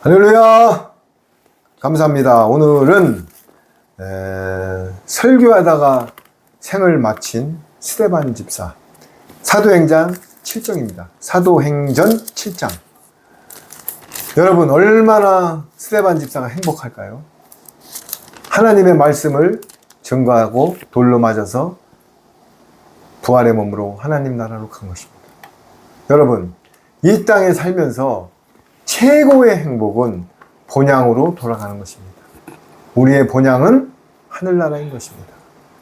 할렐루야! 감사합니다. 오늘은 설교하다가 생을 마친 스데반 집사 사도행전 7장입니다. 사도행전 7장. 여러분 얼마나 스데반 집사가 행복할까요? 하나님의 말씀을 증거하고 돌로 맞아서 부활의 몸으로 하나님 나라로 간 것입니다. 여러분 이 땅에 살면서 최고의 행복은 본향으로 돌아가는 것입니다. 우리의 본향은 하늘나라인 것입니다.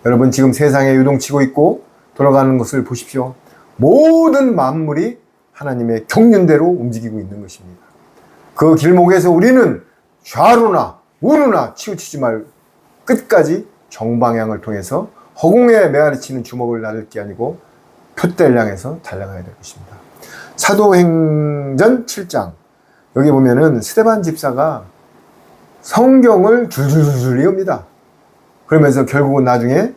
여러분 지금 세상에 요동치고 있고 돌아가는 것을 보십시오. 모든 만물이 하나님의 경륜대로 움직이고 있는 것입니다. 그 길목에서 우리는 좌로나 우로나 치우치지 말고 끝까지 정방향을 통해서 허공에 메아리치는 주먹을 나를 게 아니고 표대를 향해서 달려가야 될 것입니다. 사도행전 7장 여기 보면은 스데반 집사가 성경을 줄줄줄 읽습니다. 그러면서 결국은 나중에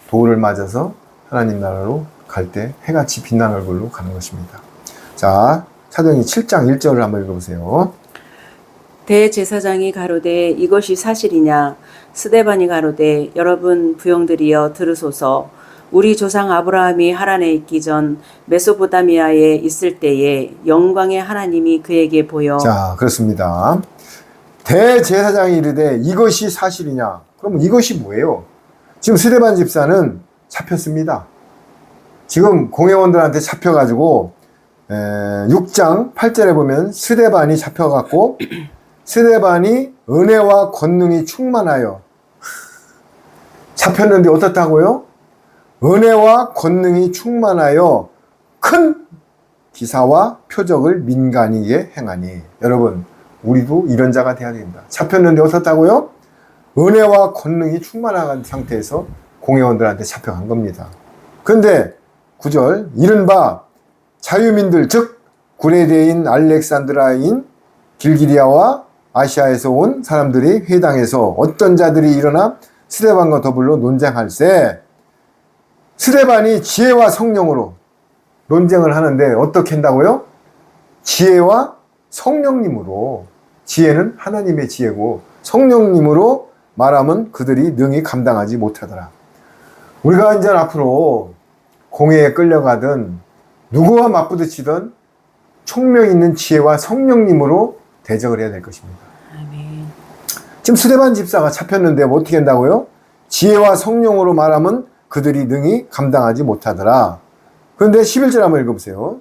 도를 맞아서 하나님 나라로 갈 때 해같이 빛난 얼굴로 가는 것입니다. 자, 사도행전 7장 1절을 한번 읽어보세요. 대제사장이 가로되 이것이 사실이냐? 스데반이 가로되 여러분 부형들이여 들으소서. 우리 조상 아브라함이 하란에 있기 전 메소포타미아에 있을 때에 영광의 하나님이 그에게 보여. 자, 그렇습니다. 대제사장이 이르되 이것이 사실이냐? 그러면 이것이 뭐예요? 지금 스데반 집사는 잡혔습니다. 지금 공회원들한테 잡혀가지고 6장 8절에 보면 스데반이 잡혀갖고 스데반이 은혜와 권능이 충만하여 잡혔는데 어떻다고요? 은혜와 권능이 충만하여 큰 기사와 표적을 민간이게 행하니. 여러분 우리도 이런 자가 돼야 됩니다. 잡혔는데 어떻다고요? 은혜와 권능이 충만한 상태에서 공회원들한테 잡혀간 겁니다. 그런데 9절 이른바 자유민들 즉 구레네인 알렉산드라인 길기리아와 아시아에서 온 사람들이 회당에서 어떤 자들이 일어나 스데반과 더불어 논쟁할세. 스데반이 지혜와 성령으로 논쟁을 하는데 어떻게 한다고요? 지혜와 성령님으로. 지혜는 하나님의 지혜고 성령님으로 말하면 그들이 능히 감당하지 못하더라. 우리가 이제 앞으로 공회에 끌려가든 누구와 맞부딪히든 총명 있는 지혜와 성령님으로 대적을 해야 될 것입니다. 아멘. 지금 스데반 집사가 잡혔는데 뭐 어떻게 한다고요? 지혜와 성령으로 말하면 그들이 능히 감당하지 못하더라. 그런데 11절 한번 읽어보세요.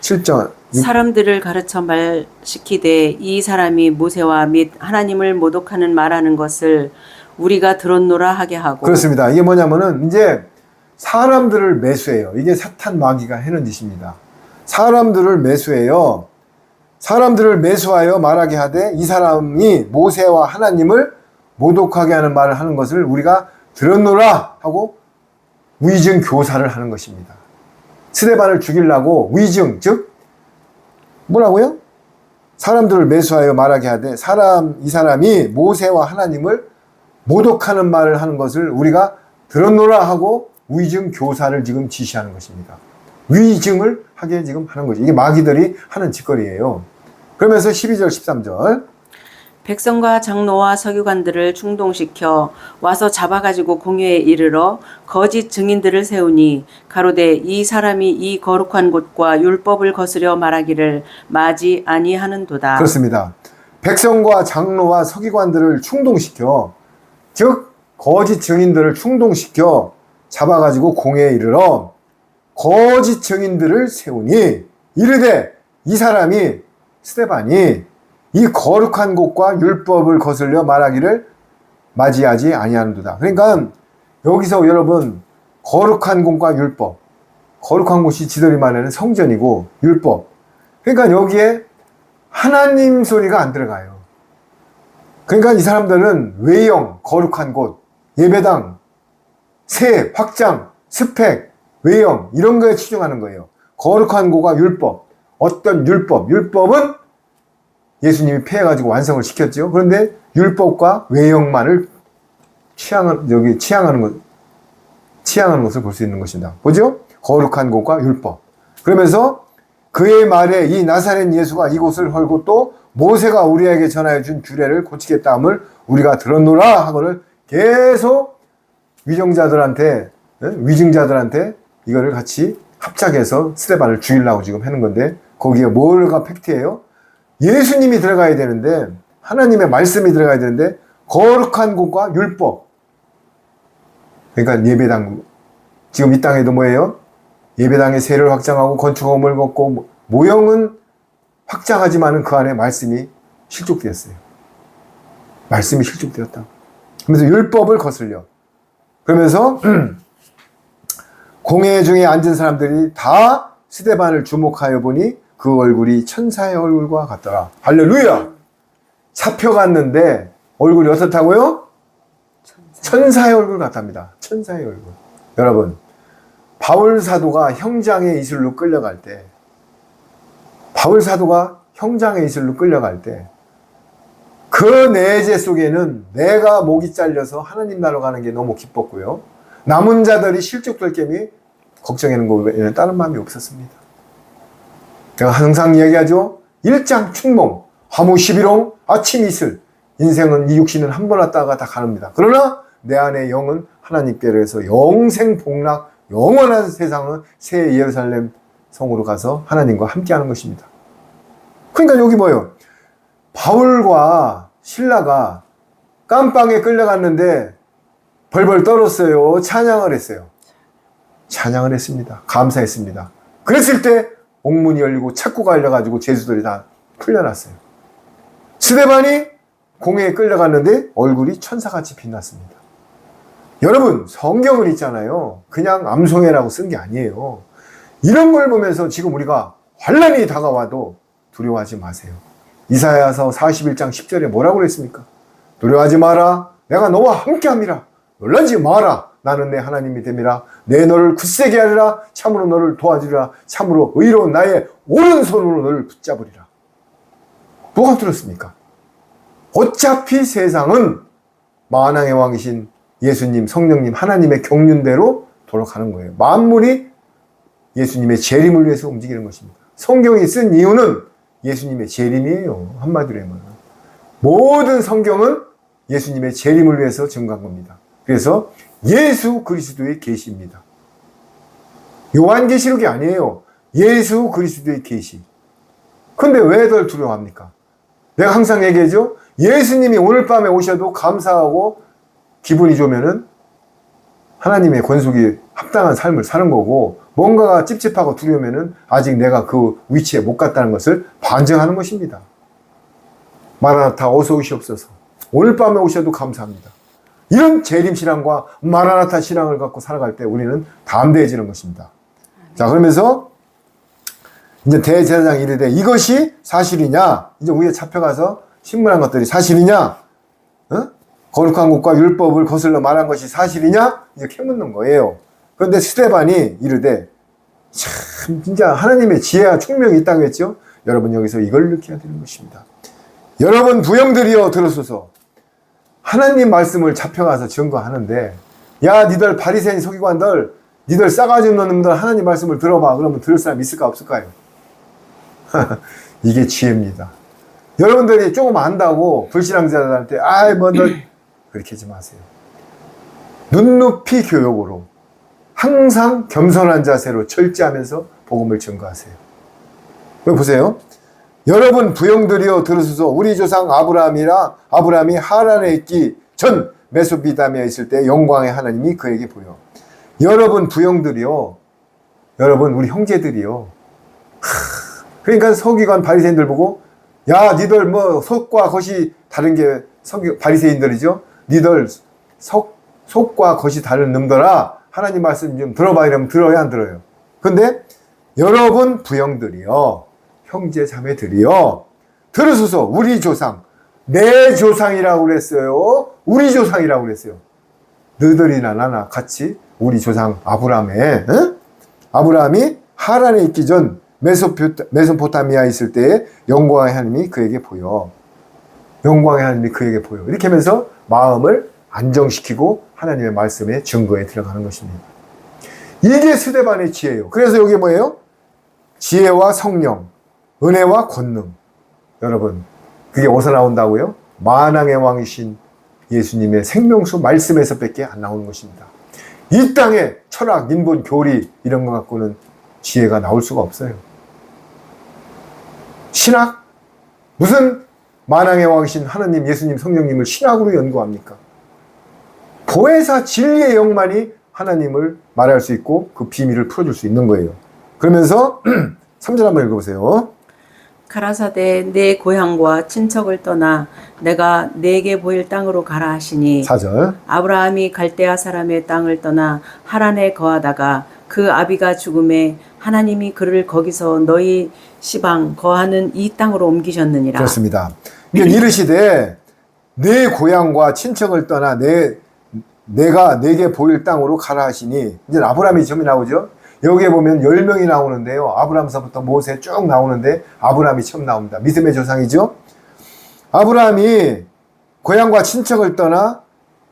7절. 사람들을 가르쳐 말시키되 이 사람이 모세와 및 하나님을 모독하는 말하는 것을 우리가 들었노라 하게 하고. 그렇습니다. 이게 뭐냐면은 이제 사람들을 매수해요. 이게 사탄 마귀가 해는 짓입니다. 사람들을 매수해요. 사람들을 매수하여 말하게 하되 이 사람이 모세와 하나님을 모독하게 하는 말을 하는 것을 우리가 들었노라 하고 위증 교사를 하는 것입니다. 스데반을 죽이려고 위증, 즉 뭐라고요? 사람들을 매수하여 말하게 하되 이 사람이 모세와 하나님을 모독하는 말을 하는 것을 우리가 들었노라 하고 위증 교사를 지금 지시하는 것입니다. 위증을 하게 지금 하는 거죠. 이게 마귀들이 하는 짓거리예요. 그러면서 12절 13절 백성과 장로와 서기관들을 충동시켜 와서 잡아가지고 공회에 이르러 거짓 증인들을 세우니 가로되 이 사람이 이 거룩한 곳과 율법을 거스려 말하기를 마지 아니하는도다. 그렇습니다. 백성과 장로와 서기관들을 충동시켜 즉 거짓 증인들을 충동시켜 잡아가지고 공회에 이르러 거짓 증인들을 세우니 이르되 이 사람이 스데반이 이 거룩한 곳과 율법을 거슬려 말하기를 맞이하지 아니하는도다. 그러니까 여기서 여러분 거룩한 곳과 율법, 거룩한 곳이 지들이 말하는 성전이고 율법. 그러니까 여기에 하나님 소리가 안 들어가요. 그러니까 이 사람들은 외형, 거룩한 곳, 예배당, 세, 확장, 스펙, 외형 이런 거에 치중하는 거예요. 거룩한 곳과 율법. 어떤 율법? 율법은 예수님이 폐해가지고 완성을 시켰죠. 그런데 율법과 외형만을 치양하는 것을 볼 수 있는 것입니다. 보죠? 거룩한 곳과 율법. 그러면서 그의 말에 이 나사렛 예수가 이곳을 헐고 또 모세가 우리에게 전하여 준 규례를 고치겠다 함을 우리가 들었노라 하고는 계속 위정자들한테, 위증자들한테 이거를 같이 합작해서 스데반을 죽이려고 지금 하는 건데, 거기에 뭐가 팩트예요? 예수님이 들어가야 되는데, 하나님의 말씀이 들어가야 되는데, 거룩한 곳과 율법. 그러니까 예배당, 지금 이 땅에도 뭐예요? 예배당의 세를 확장하고 건축허물을 걷고 모형은 확장하지만은 그 안에 말씀이 실족되었어요. 말씀이 실족되었다. 그러면서 율법을 거슬려. 그러면서 공회 중에 앉은 사람들이 다 스데반을 주목하여 보니 그 얼굴이 천사의 얼굴과 같더라. 할렐루야! 잡혀갔는데 얼굴이 어떻다고요? 천사의 얼굴 같답니다. 천사의 얼굴. 여러분, 바울 사도가 형장의 이슬로 끌려갈 때, 그 내재 속에는 내가 목이 잘려서 하나님 나라로 가는 게 너무 기뻤고요. 남은 자들이 실족될 게임이 걱정하는 거 외에는 다른 마음이 없었습니다. 제가 항상 이야기하죠. 일장 충몽, 화무 11홍, 아침 이슬. 인생은 이 육신은 한 번 왔다가 다 가는니다. 그러나 내 안의 영은 하나님께로 해서 영생 복락, 영원한 세상은 새 예루살렘 성으로 가서 하나님과 함께하는 것입니다. 그러니까 여기 뭐예요? 바울과 신라가 깜빵에 끌려갔는데 벌벌 떨었어요. 찬양을 했어요. 찬양을 했습니다. 감사했습니다. 그랬을 때 옥문이 열리고 착고가 열려가지고 죄수들이 다 풀려났어요. 스데반이 공회에 끌려갔는데 얼굴이 천사같이 빛났습니다. 여러분, 성경을 있잖아요. 그냥 암송해라고 쓴 게 아니에요. 이런 걸 보면서 지금 우리가 환난이 다가와도 두려워하지 마세요. 이사야서 41장 10절에 뭐라고 그랬습니까? 두려워하지 마라. 내가 너와 함께함이라. 놀라지 마라. 나는 내 하나님이 됨이라. 내 너를 굳세게 하리라. 참으로 너를 도와주리라. 참으로 의로운 나의 오른손으로 너를 붙잡으리라. 뭐가 들었습니까? 어차피 세상은 만왕의 왕이신 예수님, 성령님, 하나님의 경륜대로 돌아가는 거예요. 만물이 예수님의 재림을 위해서 움직이는 것입니다. 성경이 쓴 이유는 예수님의 재림이에요. 한마디로 하면. 모든 성경은 예수님의 재림을 위해서 증거한 겁니다. 그래서 예수 그리스도의 계시입니다. 요한계시록이 아니에요. 예수 그리스도의 계시. 근데 왜 덜 두려워합니까? 내가 항상 얘기하죠. 예수님이 오늘 밤에 오셔도 감사하고 기분이 좋으면은 하나님의 권속이 합당한 삶을 사는 거고, 뭔가가 찝찝하고 두려우면은 아직 내가 그 위치에 못 갔다는 것을 반증하는 것입니다. 마라나타 어서 오시옵소서. 오늘 밤에 오셔도 감사합니다. 이런 재림신앙과 마라나타 신앙을 갖고 살아갈 때 우리는 담대해지는 것입니다. 자, 그러면서 이제 대제사장이 이르되 이것이 사실이냐? 이제 우리가 잡혀가서 신문한 것들이 사실이냐? 거룩한 곳과 율법을 거슬러 말한 것이 사실이냐? 이제 캐묻는 거예요. 그런데 스데반이 이르되, 참 진짜 하나님의 지혜와 총명이 있다고 했죠? 여러분, 여기서 이걸 느껴야 되는 것입니다. 여러분 부형들이여 들으소서. 하나님 말씀을 잡혀가서 증거하는데, 야 니들 바리새인 서기관들, 니들 싸가지 없는 놈들 하나님 말씀을 들어봐. 그러면 들을 사람 있을까 없을까요? 이게 지혜입니다. 여러분들이 조금 안다고 불신앙자들한테 아이 뭐 너 그렇게 하지 마세요. 눈높이 교육으로 항상 겸손한 자세로 철저하면서 복음을 증거하세요. 보세요. 여러분 부형들이여 들으소서. 우리 조상 아브라함이 하란에 있기 전 메소포타미아에 있을 때 영광의 하나님이 그에게 보여. 여러분 부형들이요. 여러분 우리 형제들이요. 그러니까 서기관 바리새인들 보고, 야 니들 뭐 속과 겉이 다른 게 바리새인들이죠. 니들 속과 겉이 다른 놈들아, 하나님 말씀 좀 들어봐. 이러면 들어야 안 들어요. 근데 여러분 부형들이요, 형제 자매들이요, 들으소서. 우리 조상, 내 조상이라고 그랬어요. 우리 조상이라고 그랬어요. 너희들이나 나나 같이 우리 조상 아브라함이 하란에 있기 전 메소포타미아에 있을 때에 영광의 하나님이 그에게 보여. 영광의 하나님이 그에게 보여. 이렇게 하면서 마음을 안정시키고 하나님의 말씀의 증거에 들어가는 것입니다. 이게 스데반의 지혜예요. 그래서 여기 뭐예요? 지혜와 성령, 은혜와 권능. 여러분, 그게 어디서 나온다고요? 만왕의 왕이신 예수님의 생명수 말씀에서 밖에 안 나오는 것입니다. 이 땅에 철학, 인본, 교리 이런 것 갖고는 지혜가 나올 수가 없어요. 신학? 무슨 만왕의 왕이신 하나님, 예수님, 성령님을 신학으로 연구합니까? 보혜사 진리의 영만이 하나님을 말할 수 있고 그 비밀을 풀어줄 수 있는 거예요. 그러면서 3절 한번 읽어보세요. 가라사대 내 고향과 친척을 떠나 내가 내게 보일 땅으로 가라 하시니 4절. 아브라함이 갈대아 사람의 땅을 떠나 하란에 거하다가 그 아비가 죽음에 하나님이 그를 거기서 너희 시방 거하는 이 땅으로 옮기셨느니라. 그렇습니다. 이르시되 내 고향과 친척을 떠나 내가 내게 보일 땅으로 가라 하시니, 이제 아브라함이 처음에 나오죠. 여기에 보면 10명이 나오는데요. 아브라함서부터 모세 쭉 나오는데 아브라함이 처음 나옵니다. 믿음의 조상이죠. 아브라함이 고향과 친척을 떠나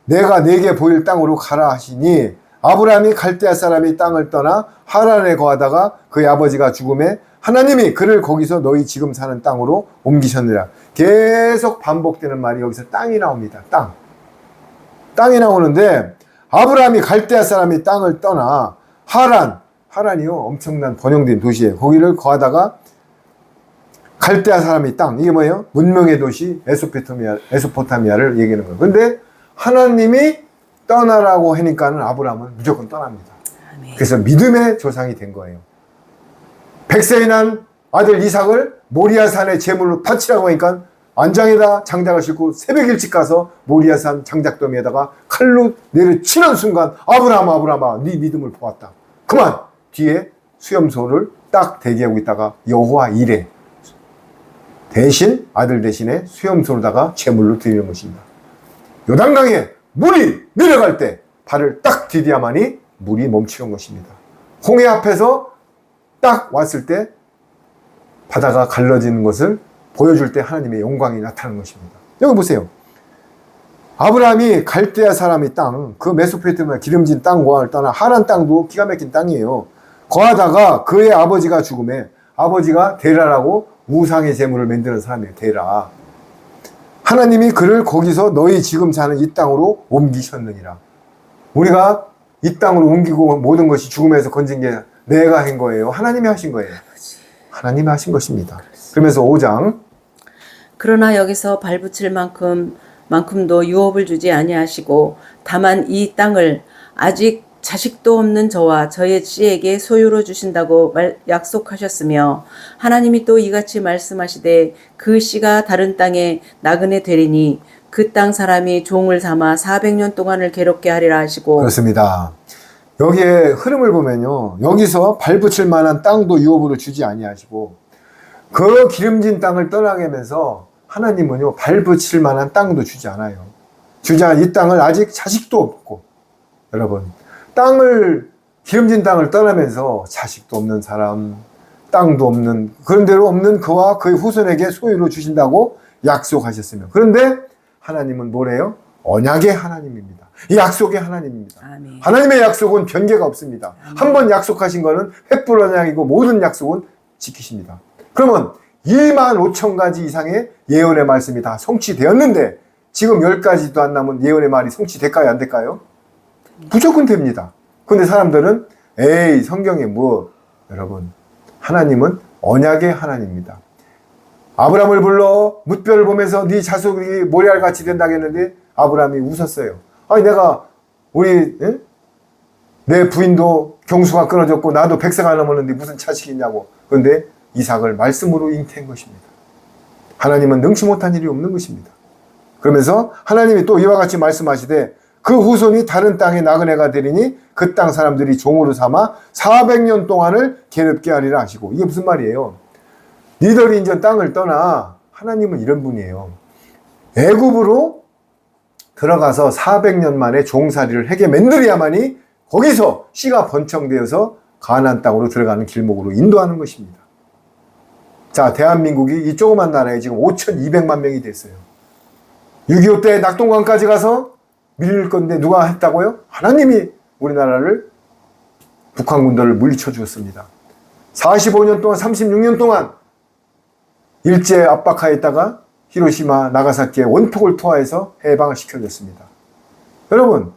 내가 내게 보일 땅으로 가라 하시니, 아브라함이 갈대아 사람이 땅을 떠나 하란에 거하다가 그의 아버지가 죽음에 하나님이 그를 거기서 너희 지금 사는 땅으로 옮기셨느라. 계속 반복되는 말이 여기서 땅이 나옵니다. 땅이 나오는데, 아브라함이 갈대아 사람이 땅을 떠나 하란이요, 엄청난 번영된 도시예요. 거기를 거하다가 갈대아 사람이 땅, 이게 뭐예요? 문명의 도시 메소포타미아를 얘기하는 거예요. 근데 하나님이 떠나라고 하니까는 아브라함은 무조건 떠납니다. 아멘. 그래서 믿음의 조상이 된 거예요. 100세에 난 아들 이삭을 모리아산의 제물로 바치라고 하니까 안장에다 장작을 싣고 새벽 일찍 가서 모리아산 장작더미에다가 칼로 내려치는 순간 아브라함아 네 믿음을 보았다. 그만 뒤에 수염소를 딱 대기하고 있다가 여호와 이레 대신 아들 대신에 수염소로다가 제물로 드리는 것입니다. 요단강에 물이 내려갈 때 발을 딱 디디야만이 물이 멈추는 것입니다. 홍해 앞에서 딱 왔을 때 바다가 갈라지는 것을 보여줄 때 하나님의 영광이 나타나는 것입니다. 여기 보세요. 아브라함이 갈대아 사람의 땅, 그 메소포타미아 기름진 땅과 떠나 하란 땅도 기가 막힌 땅이에요. 거하다가 그의 아버지가 죽음에, 아버지가 데라라고 우상의 제물을 만드는 사람이에요. 데라. 하나님이 그를 거기서 너희 지금 사는 이 땅으로 옮기셨느니라. 우리가 이 땅으로 옮기고 모든 것이 죽음에서 건진 게 내가 한 거예요. 하나님이 하신 거예요. 하나님이 하신 것입니다. 그러면서 5장. 그러나 여기서 발붙일 만큼도 유업을 주지 아니하시고 다만 이 땅을 아직 자식도 없는 저와 저의 씨에게 소유로 주신다고 약속하셨으며, 하나님이 또 이같이 말씀하시되 그 씨가 다른 땅에 나그네 되리니 그 땅 사람이 종을 삼아 400년 동안을 괴롭게 하리라 하시고. 그렇습니다. 여기에 흐름을 보면요, 여기서 발붙일 만한 땅도 유업으로 주지 아니하시고 그 기름진 땅을 떠나게 하면서 하나님은요 발붙일 만한 땅도 주지 않아요. 이 땅을 아직 자식도 없고, 여러분 기름진 땅을 떠나면서 자식도 없는 사람, 땅도 없는, 그런 대로 없는 그와 그의 후손에게 소유로 주신다고 약속하셨으며, 그런데 하나님은 뭐래요? 언약의 하나님입니다. 이 약속의 하나님입니다. 아멘. 하나님의 약속은 변개가 없습니다. 한 번 약속하신 거는 횃불 언약이고 모든 약속은 지키십니다. 그러면 1만 5천 가지 이상의 예언의 말씀이 다 성취되었는데 지금 10가지도 안 남은 예언의 말이 성취될까요? 안 될까요? 무조건 됩니다. 근데 사람들은 에이 성경에 뭐, 여러분 하나님은 언약의 하나님입니다. 아브라함을 불러 뭇별을 보면서 네 자손이 모래알같이 된다고 했는데 아브라함이 웃었어요. 아니 내가 내 부인도 경수가 끊어졌고 나도 100세가 넘었는데 무슨 자식이 있냐고. 그런데 이삭을 말씀으로 잉태한 것입니다. 하나님은 능치 못한 일이 없는 것입니다. 그러면서 하나님이 또 이와 같이 말씀하시되 그 후손이 다른 땅에 나그네가 되리니 그 땅 사람들이 종으로 삼아 400년 동안을 괴롭게 하리라 하시고. 이게 무슨 말이에요? 니들이 이제 땅을 떠나, 하나님은 이런 분이에요. 애굽으로 들어가서 400년 만에 종살이를 하게 만들어야만이 거기서 씨가 번창되어서 가나안 땅으로 들어가는 길목으로 인도하는 것입니다. 자, 대한민국이 이 조그만 나라에 지금 5,200만 명이 됐어요. 6.25 때 낙동강까지 가서 밀릴 건데 누가 했다고요? 하나님이 우리나라를, 북한 군대를 물리쳐 주었습니다. 45년 동안 36년 동안 일제 압박하에 있다가 히로시마 나가사키에 원폭을 투하해서 해방을 시켜줬습니다. 여러분,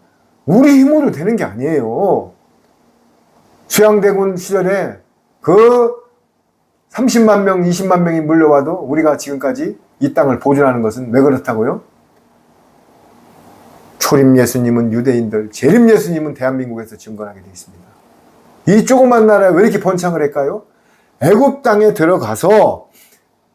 우리 힘으로 되는 게 아니에요. 수양대군 시절에 그 30만 명, 20만 명이 물려와도 우리가 지금까지 이 땅을 보존하는 것은 왜 그렇다고요? 초림 예수님은 유대인들, 재림 예수님은 대한민국에서 증거하게 되어 있습니다. 이 조그만 나라에 왜 이렇게 번창을 할까요? 애굽 땅에 들어가서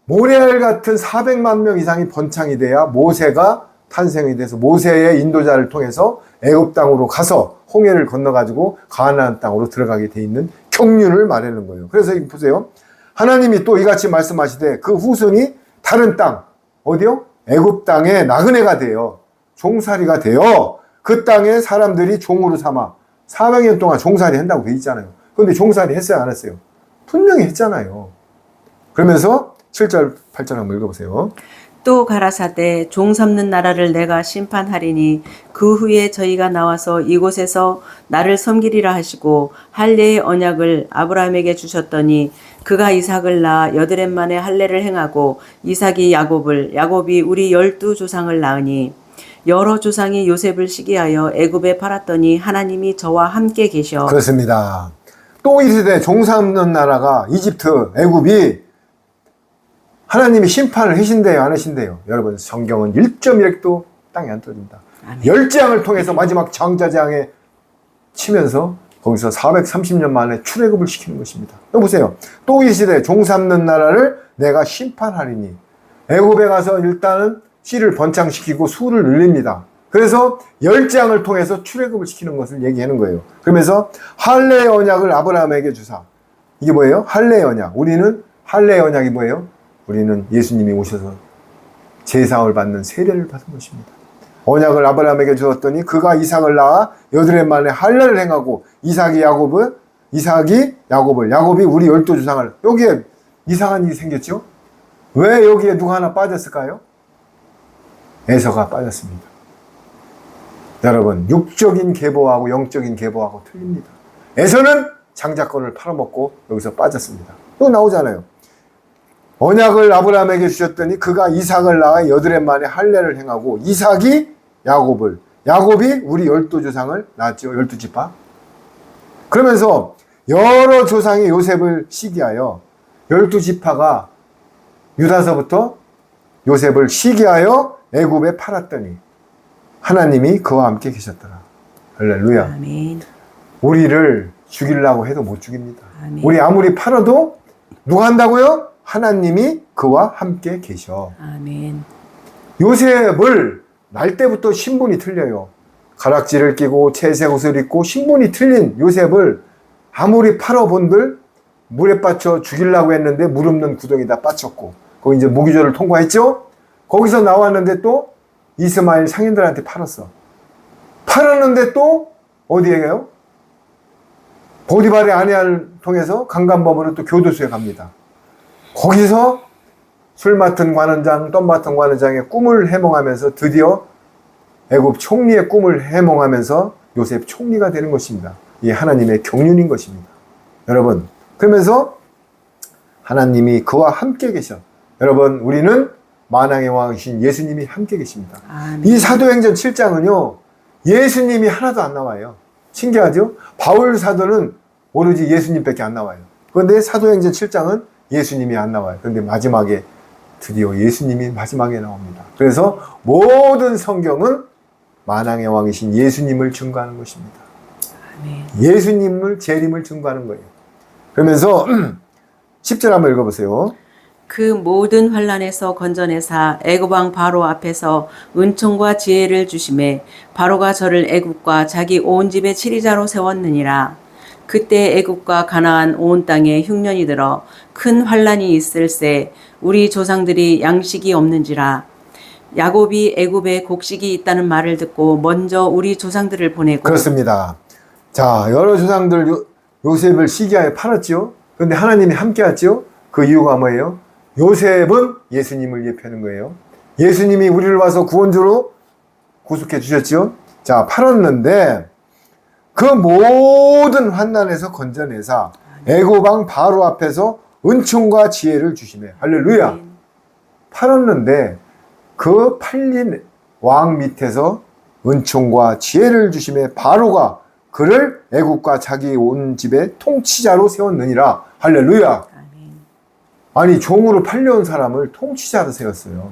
모래알 같은 400만 명 이상이 번창이 돼야 모세가 탄생이 돼서 모세의 인도자를 통해서 애굽 땅으로 가서 홍해를 건너가지고 가나안 땅으로 들어가게 돼 있는 경륜을 말하는 거예요. 그래서 이거 보세요. 하나님이 또 이같이 말씀하시되 그 후손이 다른 땅, 어디요? 애굽 땅에 나그네가 돼요. 종살이가 되어 그 땅에 사람들이 종으로 삼아 400년 동안 종살이 한다고 돼 있잖아요. 그런데 종살이 했어요, 안 했어요? 분명히 했잖아요. 그러면서 7절, 8절 한번 읽어보세요. 또 가라사대 종 삼는 나라를 내가 심판하리니 그 후에 저희가 나와서 이곳에서 나를 섬기리라 하시고 할례의 언약을 아브라함에게 주셨더니 그가 이삭을 낳아 여드렛 만에 할례를 행하고 이삭이 야곱을 야곱이 우리 12조상을 낳으니 여러 조상이 요셉을 시기하여 애굽에 팔았더니 하나님이 저와 함께 계셔. 그렇습니다. 또 이 세대 종 삼는 나라가 이집트, 애굽이 하나님이 심판을 하신대요, 안 하신대요? 여러분, 성경은 1.1핵도 땅에 안 떨어진다. 열재앙을 통해서 마지막 장자재앙에 치면서 거기서 430년 만에 출애굽을 시키는 것입니다. 여기 보세요. 또 이 시대 종 삼는 나라를 내가 심판하리니 애굽에 가서 일단은 씨를 번창시키고 수를 늘립니다. 그래서 열재앙을 통해서 출애굽을 시키는 것을 얘기하는 거예요. 그러면서 할례의 언약을 아브라함에게 주사. 이게 뭐예요? 할례의 언약. 우리는 할례의 언약이 뭐예요? 우리는 예수님이 오셔서 제사를 받는 세례를 받은 것입니다. 언약을 아브라함에게 주었더니 그가 이삭을 낳아 여드렛 만에 할례를 행하고 이삭이 야곱을 야곱이 우리 12조상을 여기에 이상한 일이 생겼죠? 왜 여기에 누가 하나 빠졌을까요? 에서가 빠졌습니다. 여러분, 육적인 계보하고 영적인 계보하고 틀립니다. 에서는 장자권을 팔아먹고 여기서 빠졌습니다. 또 나오잖아요. 언약을 아브라함에게 주셨더니 그가 이삭을 낳아 여드렛 만에 할례를 행하고 이삭이 야곱이 우리 12조상을 낳았죠. 12지파. 그러면서 여러 조상이 요셉을 시기하여 12지파가 유다서부터 요셉을 시기하여 애굽에 팔았더니 하나님이 그와 함께 계셨더라. 할렐루야. 아멘. 우리를 죽이려고 해도 못 죽입니다. 아멘. 우리 아무리 팔아도 누가 한다고요? 하나님이 그와 함께 계셔. 아멘. 요셉을 날 때부터 신분이 틀려요. 가락지를 끼고 채색 옷을 입고 신분이 틀린 요셉을 아무리 팔아본들 물에 빠쳐 죽이려고 했는데 물 없는 구덩이다 빠쳤고 거기 이제 무기조를 통과했죠? 거기서 나왔는데 또 이스마엘 상인들한테 팔았어. 팔았는데 또 어디에 가요? 보디발의 아내를 통해서 강간범으로 또 교도소에 갑니다. 거기서 술 맡은 관원장, 떡 맡은 관원장의 꿈을 해몽하면서 드디어 애굽 총리의 꿈을 해몽하면서 요셉 총리가 되는 것입니다. 이게 하나님의 경륜인 것입니다. 여러분, 그러면서 하나님이 그와 함께 계셔. 여러분, 우리는 만왕의 왕이신 예수님이 함께 계십니다. 아멘. 이 사도행전 7장은요, 예수님이 하나도 안 나와요. 신기하죠? 바울 사도는 오로지 예수님밖에 안 나와요. 그런데 사도행전 7장은 예수님이 안 나와요. 그런데 마지막에 드디어 예수님이 마지막에 나옵니다. 그래서 모든 성경은 만왕의 왕이신 예수님을 증거하는 것입니다. 아멘. 예수님을 재림을 증거하는 거예요. 그러면서 10절 한번 읽어보세요. 그 모든 환란에서 건져내사 애굽 왕 바로 앞에서 은총과 지혜를 주심에 바로가 저를 애굽과 자기 온 집의 치리자로 세웠느니라. 그때 애굽과 가나안 온 땅에 흉년이 들어 큰 환란이 있을세 우리 조상들이 양식이 없는지라. 야곱이 애굽에 곡식이 있다는 말을 듣고 먼저 우리 조상들을 보내고. 그렇습니다. 자, 여러 조상들 요셉을 시기하여 팔았죠. 그런데 하나님이 함께 했죠. 그 이유가 뭐예요? 요셉은 예수님을 예표하는 거예요. 예수님이 우리를 와서 구원주로 구속해 주셨죠. 자, 팔았는데 그 모든 환난에서 건져내사 애굽 왕 바로 앞에서 은총과 지혜를 주시네. 할렐루야. 아멘. 팔았는데 그 팔린 왕 밑에서 은총과 지혜를 주심에 바로가 그를 애국과 자기 온 집의 통치자로 세웠느니라. 할렐루야. 아멘. 아니 종으로 팔려온 사람을 통치자로 세웠어요.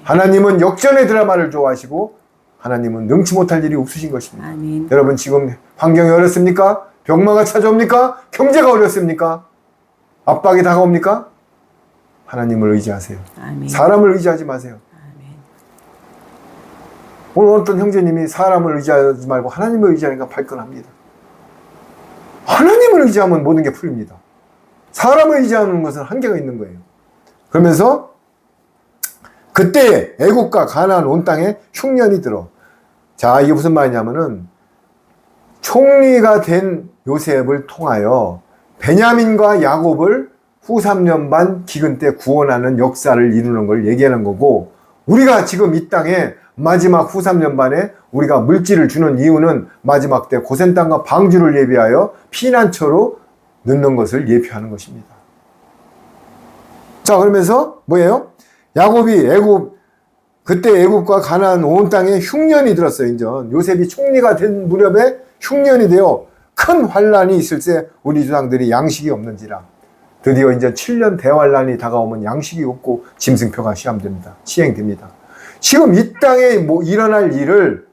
하나님은 역전의 드라마를 좋아하시고 하나님은 능치 못할 일이 없으신 것입니다. 아멘. 여러분 지금 환경이 어렵습니까? 병마가 찾아옵니까? 경제가 어렵습니까? 압박이 다가옵니까? 하나님을 의지하세요. 아멘. 사람을 의지하지 마세요. 아멘. 오늘 어떤 형제님이 사람을 의지하지 말고 하나님을 의지하니까 발끈합니다. 하나님을 의지하면 모든 게 풀립니다. 사람을 의지하는 것은 한계가 있는 거예요. 그러면서 그때 애국과 가나안 온 땅에 흉년이 들어. 자, 이게 무슨 말이냐면은 총리가 된 요셉을 통하여 베냐민과 야곱을 후 3년 반 기근 때 구원하는 역사를 이루는 걸 얘기하는 거고, 우리가 지금 이 땅에 마지막 후 3년 반에 우리가 물질을 주는 이유는 마지막 때 고센 땅과 방주를 예비하여 피난처로 넣는 것을 예표하는 것입니다. 자, 그러면서 뭐예요? 야곱이 그때 애굽과 가나안 온 땅에 흉년이 들었어요. 인전 요셉이 총리가 된 무렵에 흉년이 되어 큰 환란이 있을 때 우리 조상들이 양식이 없는지라. 드디어 이제 7년 대환란이 다가오면 양식이 없고 짐승표가 시행됩니다. 지금 이 땅에 뭐 일어날 일을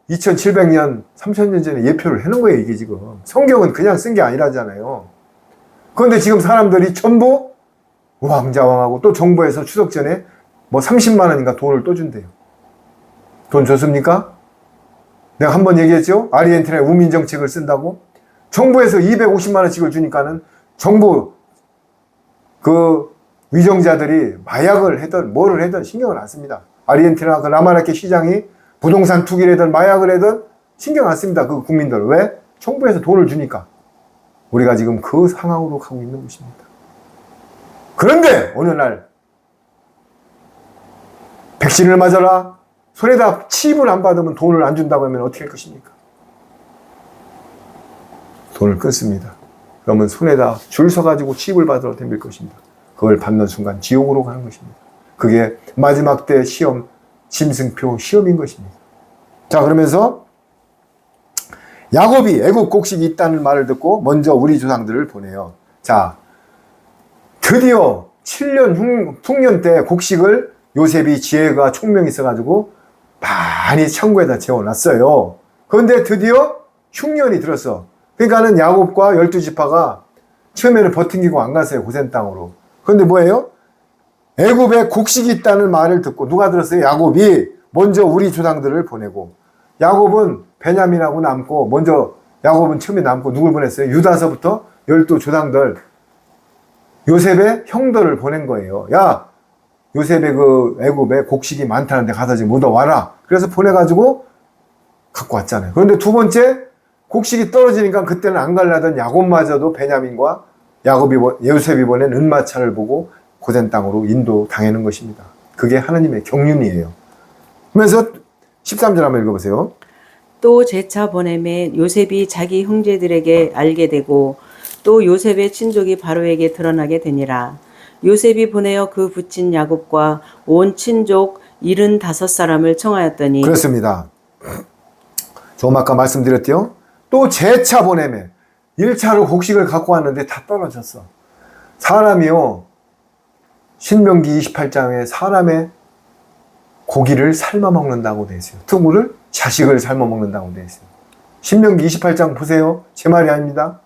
2700년, 3000년 전에 예표를 해놓은 거예요, 이게 지금. 성경은 그냥 쓴 게 아니라잖아요. 그런데 지금 사람들이 전부 우왕좌왕하고 또 정부에서 추석 전에 뭐 30만 원인가 돈을 또 준대요. 돈 줬습니까? 내가 한번 얘기했죠? 아르헨티나에 우민 정책을 쓴다고? 정부에서 250만 원씩을 주니까는 정부 그 위정자들이 마약을 하든 뭐를 하든 신경을 안 씁니다. 아르헨티나 그 라마라케 시장이 부동산 투기를 하든 마약을 하든 신경 안 씁니다. 그 국민들. 왜? 정부에서 돈을 주니까. 우리가 지금 그 상황으로 가고 있는 것입니다. 그런데 어느 날 백신을 맞아라. 손에다 칩을 안 받으면 돈을 안 준다고 하면 어떻게 할 것입니까? 돈을 끊습니다. 그러면 손에다 줄 서가지고 칩을 받으러 덤빌 것입니다. 그걸 받는 순간 지옥으로 가는 것입니다. 그게 마지막 때 시험, 짐승표 시험인 것입니다. 자, 그러면서 야곱이 애국 곡식이 있다는 말을 듣고 먼저 우리 조상들을 보내요. 자, 드디어 7년 흉년 때 곡식을 요셉이 지혜가 총명이 있어가지고 많이 창고에다 재워놨어요. 그런데 드디어 흉년이 들었어. 그러니까는 야곱과 12지파가 처음에는 버팅기고 안 갔어요. 고센 땅으로. 그런데 뭐예요? 애굽에 곡식이 있다는 말을 듣고 누가 들었어요? 야곱이 먼저 우리 조상들을 보내고, 야곱은 베냐민하고 남고, 먼저 야곱은 처음에 남고 누굴 보냈어요? 유다서부터 12조상들 요셉의 형들을 보낸 거예요. 야, 요셉의 그 애굽에 곡식이 많다는데 가서 지금 묻어와라. 그래서 보내가지고 갖고 왔잖아요. 그런데 두 번째 곡식이 떨어지니까 그때는 안 갈라던 야곱마저도 베냐민과 요셉이 보낸 은마차를 보고 고센 땅으로 인도 당하는 것입니다. 그게 하나님의 경륜이에요. 그러면서 13절 한번 읽어보세요. 또 재차 보냄에 요셉이 자기 형제들에게 알게 되고 또 요셉의 친족이 바로에게 드러나게 되니라. 요셉이 보내어 그 붙인 야곱과 온 친족 75사람을 청하였더니. 그렇습니다. 조금 아까 말씀드렸죠. 또 재차 보내매 1차로 곡식을 갖고 왔는데 다 떨어졌어. 사람이요, 신명기 28장에 사람의 고기를 삶아 먹는다고 돼 있어요. 특무를 자식을 삶아 먹는다고 돼 있어요. 신명기 28장 보세요. 제 말이 아닙니다.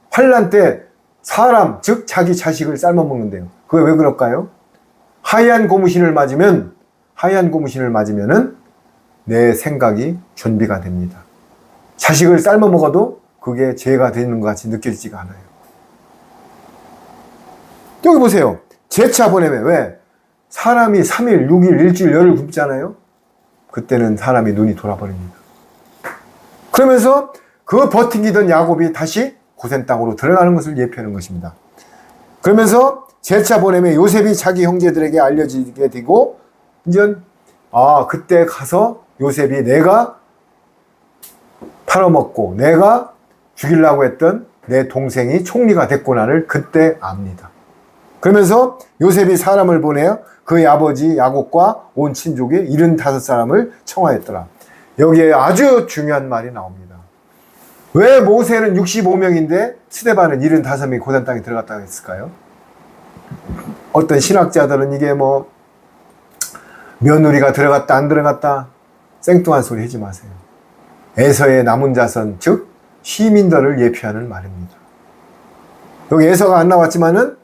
환란 때 사람, 즉 자기 자식을 삶아 먹는데요. 그게 왜 그럴까요? 하얀 고무신을 맞으면은 내 생각이 준비가 됩니다. 자식을 삶아 먹어도 그게 죄가 되는 것 같이 느껴지지가 않아요. 여기 보세요. 재차 보내매. 왜? 사람이 3일, 6일, 일주일, 열흘 굶잖아요. 그때는 사람이 눈이 돌아버립니다. 그러면서 그 버티기던 야곱이 다시 고센 땅으로 들어가는 것을 예표하는 것입니다. 그러면서 재차 보내매 요셉이 자기 형제들에게 알려지게 되고, 이제 그때 가서 요셉이 내가 팔아먹고 내가 죽이려고 했던 내 동생이 총리가 됐구나를 그때 압니다. 그러면서 요셉이 사람을 보내어 그의 아버지 야곱과 온 친족의 75사람을 청하였더라. 여기에 아주 중요한 말이 나옵니다. 왜 모세는 65명인데 스데반은 75명이 고단 땅에 들어갔다고 했을까요? 어떤 신학자들은 이게 뭐 며느리가 들어갔다 안 들어갔다 생뚱한 소리 하지 마세요. 에서의 남은 자손 즉 시민들을 예표하는 말입니다. 여기 에서가 안 나왔지만은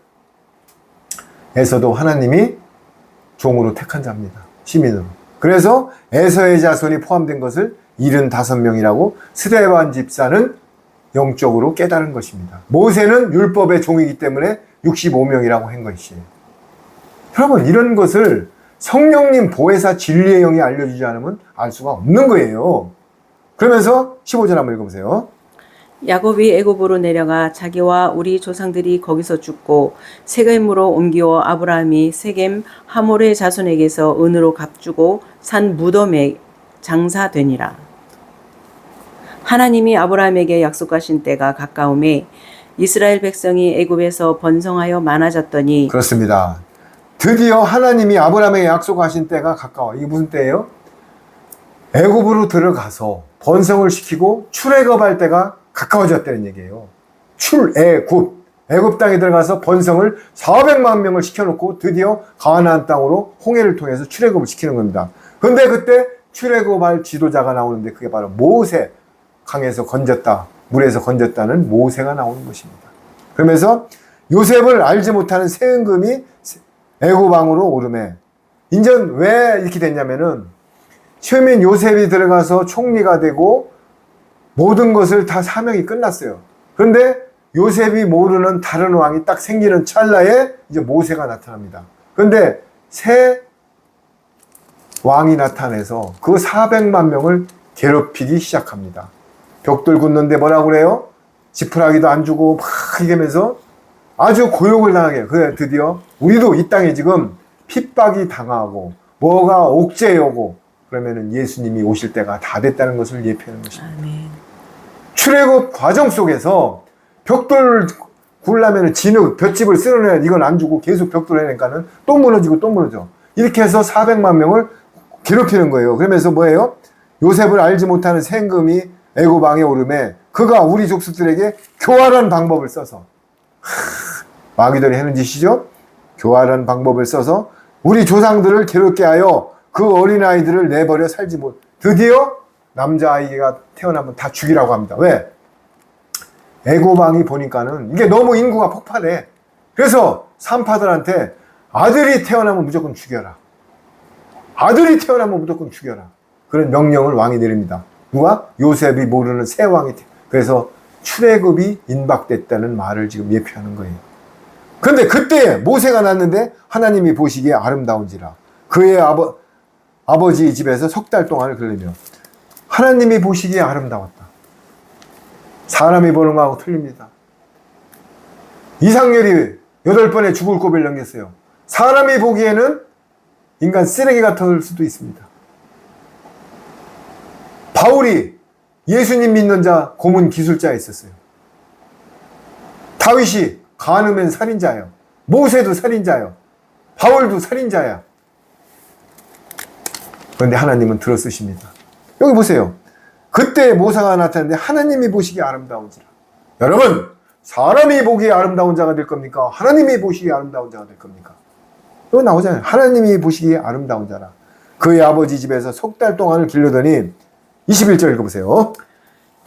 에서도 하나님이 종으로 택한 자입니다. 시민으로. 그래서 에서의 자손이 포함된 것을 75명이라고 스데반 집사는 영적으로 깨달은 것입니다. 모세는 율법의 종이기 때문에 65명이라고 한 것이에요. 여러분, 이런 것을 성령님 보혜사 진리의 영이 알려주지 않으면 알 수가 없는 거예요. 그러면서 15절 한번 읽어보세요. 야곱이 애굽으로 내려가 자기와 우리 조상들이 거기서 죽고 세겜으로 옮기어 아브라함이 세겜 하몰의 자손에게서 은으로 값주고 산 무덤에 장사되니라. 하나님이 아브라함에게 약속하신 때가 가까움에 이스라엘 백성이 애굽에서 번성하여 많아졌더니 그렇습니다. 드디어 하나님이 아브라함에게 약속하신 때가 가까워. 이게 무슨 때예요? 애굽으로 들어가서 번성을 시키고 출애굽할 때가 가까워졌다는 얘기예요. 출애굽. 애굽 땅에 들어가서 번성을 400만 명을 시켜놓고 드디어 가나안 땅으로 홍해를 통해서 출애굽을 시키는 겁니다. 그런데 그때 출애굽할 지도자가 나오는데 그게 바로 모세. 강에서 건졌다, 물에서 건졌다는 모세가 나오는 것입니다. 그러면서 요셉을 알지 못하는 세은금이 애굽 왕으로 오르매 인전 왜 이렇게 됐냐면은 처음엔 요셉이 들어가서 총리가 되고 모든 것을 다 사명이 끝났어요. 그런데 요셉이 모르는 다른 왕이 딱 생기는 찰나에 이제 모세가 나타납니다. 그런데 새 왕이 나타나서 그 400만 명을 괴롭히기 시작합니다. 벽돌 굽는데 뭐라고 그래요? 지푸라기도 안 주고 막 이러면서 아주 고용을 당하게 해요. 그래 드디어 우리도 이 땅에 지금 핍박이 당하고 뭐가 옥죄여고 그러면은 예수님이 오실 때가 다 됐다는 것을 예표하는 것입니다. 아멘. 출애굽 과정 속에서 벽돌 굴려면은 진흙 볏짚을 쓸어내야 이건 안 주고 계속 벽돌 해내니까는 또 무너지고 또 무너져. 이렇게 해서 400만 명을 괴롭히는 거예요. 그러면서 뭐예요? 요셉을 알지 못하는 생금이 애굽 왕에 오르매 그가 우리 족속들에게 교활한 방법을 써서 마귀들이 하는 짓이죠. 교활한 방법을 써서 우리 조상들을 괴롭게 하여 그 어린아이들을 내버려 살지 못. 드디어 남자아이가 태어나면 다 죽이라고 합니다. 왜? 애굽 왕이 보니까는 이게 너무 인구가 폭발해. 그래서 산파들한테 아들이 태어나면 무조건 죽여라. 아들이 태어나면 무조건 죽여라. 그런 명령을 왕이 내립니다. 누가? 요셉이 모르는 새 왕이. 그래서 출애굽이 임박됐다는 말을 지금 예표하는 거예요. 그런데 그때 모세가 났는데 하나님이 보시기에 아름다운지라 그의 아버지 집에서 석 달 동안을 걸리며 하나님이 보시기에 아름다웠다. 사람이 보는 거하고 틀립니다. 이상열이 8번의 죽을 고비를 넘겼어요. 사람이 보기에는 인간 쓰레기 같을 수도 있습니다. 바울이 예수님 믿는 자 고문 기술자에 있었어요. 다윗이 간음한 살인자예요. 모세도 살인자예요. 바울도 살인자야. 그런데 하나님은 들어쓰십니다. 여기 보세요. 그때 모세가 나타났는데 하나님이 보시기에 아름다운지라. 여러분, 사람이 보기에 아름다운 자가 될 겁니까? 하나님이 보시기에 아름다운 자가 될 겁니까? 여기 나오잖아요. 하나님이 보시기에 아름다운 자라. 그의 아버지 집에서 석 달 동안을 길르더니 21절 읽어보세요.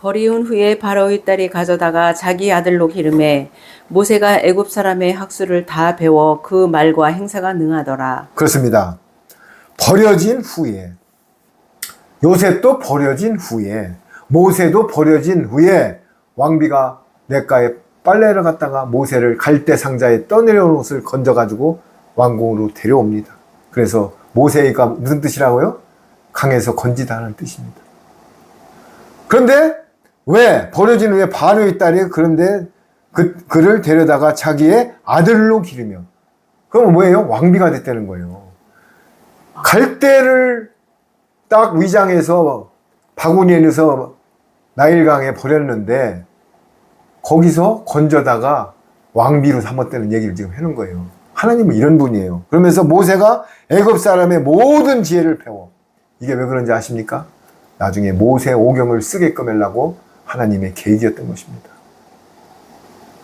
버리운 후에 바로의 딸이 가져다가 자기 아들로 기름해 모세가 애굽 사람의 학수를 다 배워 그 말과 행사가 능하더라. 그렇습니다. 버려진 후에 요셉도 버려진 후에 모세도 버려진 후에 왕비가 냇가에 빨래를 갖다가 모세를 갈대 상자에 떠내려온 옷을 건져가지고 왕궁으로 데려옵니다. 그래서 모세가 무슨 뜻이라고요? 강에서 건지다는 뜻입니다. 그런데 왜 버려진 후에 바로의 딸이 그런데 그를 데려다가 자기의 아들로 기르며 그럼 뭐예요? 왕비가 됐다는 거예요. 갈대를 딱 위장해서 바구니에 넣어서 나일강에 버렸는데 거기서 건져다가 왕비로 삼았다는 얘기를 지금 해놓은 거예요. 하나님은 이런 분이에요. 그러면서 모세가 애굽 사람의 모든 지혜를 배워. 이게 왜 그런지 아십니까? 나중에 모세 오경을 쓰게끔 하려고 하나님의 계획이었던 것입니다.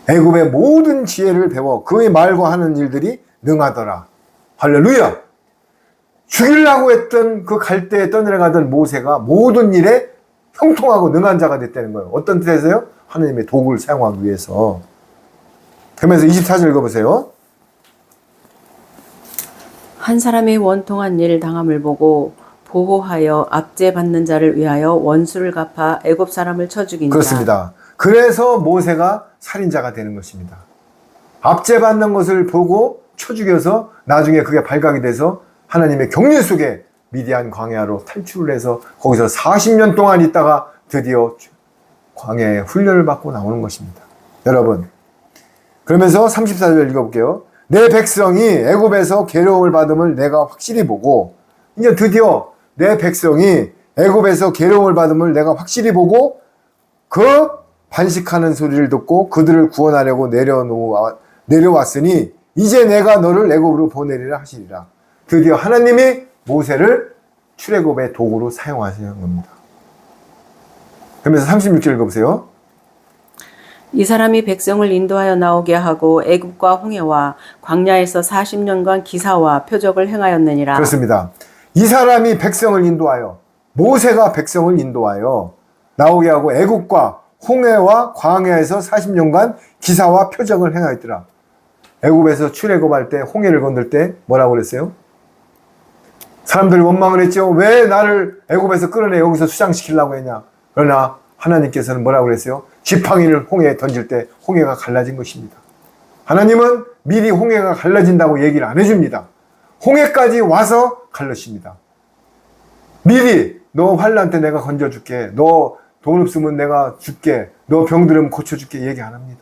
애굽의 모든 지혜를 배워 그의 말과 하는 일들이 능하더라. 할렐루야! 죽이려고 했던 그 갈대에 떠내려가던 모세가 모든 일에 형통하고 능한 자가 됐다는 거예요. 어떤 뜻에서요? 하나님의 도구를 사용하기 위해서. 그러면서 24절 읽어보세요. 한 사람의 원통한 일 당함을 보고 보호하여 압제받는 자를 위하여 원수를 갚아 애굽 사람을 쳐 죽인 자. 그렇습니다. 그래서 모세가 살인자가 되는 것입니다. 압제받는 것을 보고 쳐 죽여서 나중에 그게 발각이 돼서 하나님의 경륜 속에 미디안 광야로 탈출을 해서 거기서 40년 동안 있다가 드디어 광야에 훈련을 받고 나오는 것입니다. 여러분, 그러면서 34절 읽어볼게요. 내 백성이 애굽에서 괴로움을 받음을 내가 확실히 보고, 이제 드디어 내 백성이 애굽에서 괴로움을 받음을 내가 확실히 보고 그 반식하는 소리를 듣고 그들을 구원하려고 내려왔으니 이제 내가 너를 애굽으로 보내리라 하시리라. 드디어 하나님이 모세를 출애굽의 도구로 사용하시는 겁니다. 그러면서 36절 읽어보세요. 이 사람이 백성을 인도하여 나오게 하고 애굽과 홍해와 광야에서 40년간 기사와 표적을 행하였느니라. 그렇습니다. 이 사람이 백성을 인도하여, 모세가 백성을 인도하여 나오게 하고 애굽과 홍해와 광야에서 40년간 기사와 표적을 행하였더라. 애굽에서 출애굽할 때 홍해를 건들 때 뭐라고 그랬어요? 사람들이 원망을 했죠. 왜 나를 애굽에서 끌어내 여기서 수장시키려고 했냐. 그러나 하나님께서는 뭐라고 그랬어요? 지팡이를 홍해에 던질 때 홍해가 갈라진 것입니다. 하나님은 미리 홍해가 갈라진다고 얘기를 안 해줍니다. 홍해까지 와서 갈라십니다. 미리 너 환난 때 내가 건져줄게. 너 돈 없으면 내가 줄게. 너 병들으면 고쳐줄게. 얘기 안 합니다.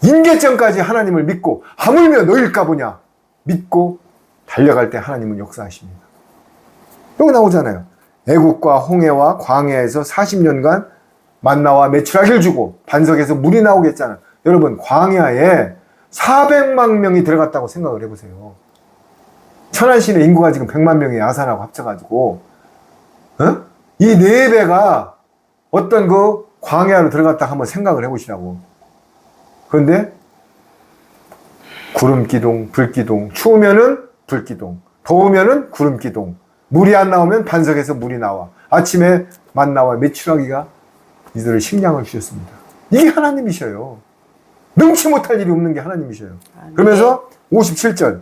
임계점까지 하나님을 믿고 하물며 너일까 보냐 믿고 달려갈 때 하나님은 역사하십니다. 여기 나오잖아요. 애국과 홍해와 광야에서 40년간 만나와 메추라기를 주고 반석에서 물이 나오게 했잖아요. 여러분, 광야에 400만 명이 들어갔다고 생각을 해보세요. 천안시내 인구가 지금 100만 명이 아산하고 합쳐가지고 이 4배가 어떤 그 광야로 들어갔다 한번 생각을 해보시라고. 그런데 구름기둥, 불기둥, 추우면은 불기둥, 더우면은 구름기둥, 물이 안 나오면 반석에서 물이 나와. 아침에 만나와 메추라기가 이들을 식량을 주셨습니다. 이게 하나님이셔요. 능치 못할 일이 없는 게 하나님이셔요. 그러면서 57절.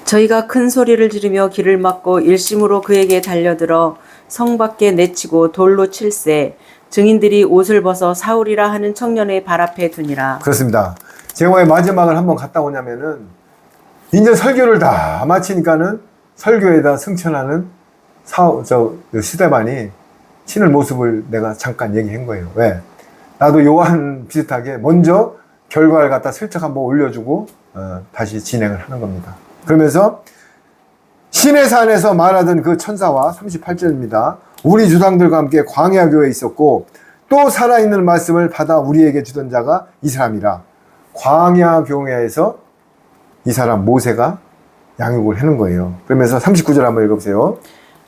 저희가 큰 소리를 지르며 길을 막고 일심으로 그에게 달려들어 성 밖에 내치고 돌로 칠세 증인들이 옷을 벗어 사울이라 하는 청년의 발 앞에 두니라. 그렇습니다. 제가 왜 마지막을 한번 갔다 오냐면은 이제 설교를 다 마치니까는 설교에다 승천하는 스데반이 치는 모습을 내가 잠깐 얘기한 거예요. 왜? 나도 요한 비슷하게 먼저 결과를 갖다 슬쩍 한번 올려주고 다시 진행을 하는 겁니다. 그러면서 시내산에서 말하던 그 천사와 38절입니다. 우리 조상들과 함께 광야교에 있었고 또 살아있는 말씀을 받아 우리에게 주던 자가 이 사람이라. 광야교회에서 이 사람 모세가 양육을 하는 거예요. 그러면서 39절 한번 읽어보세요.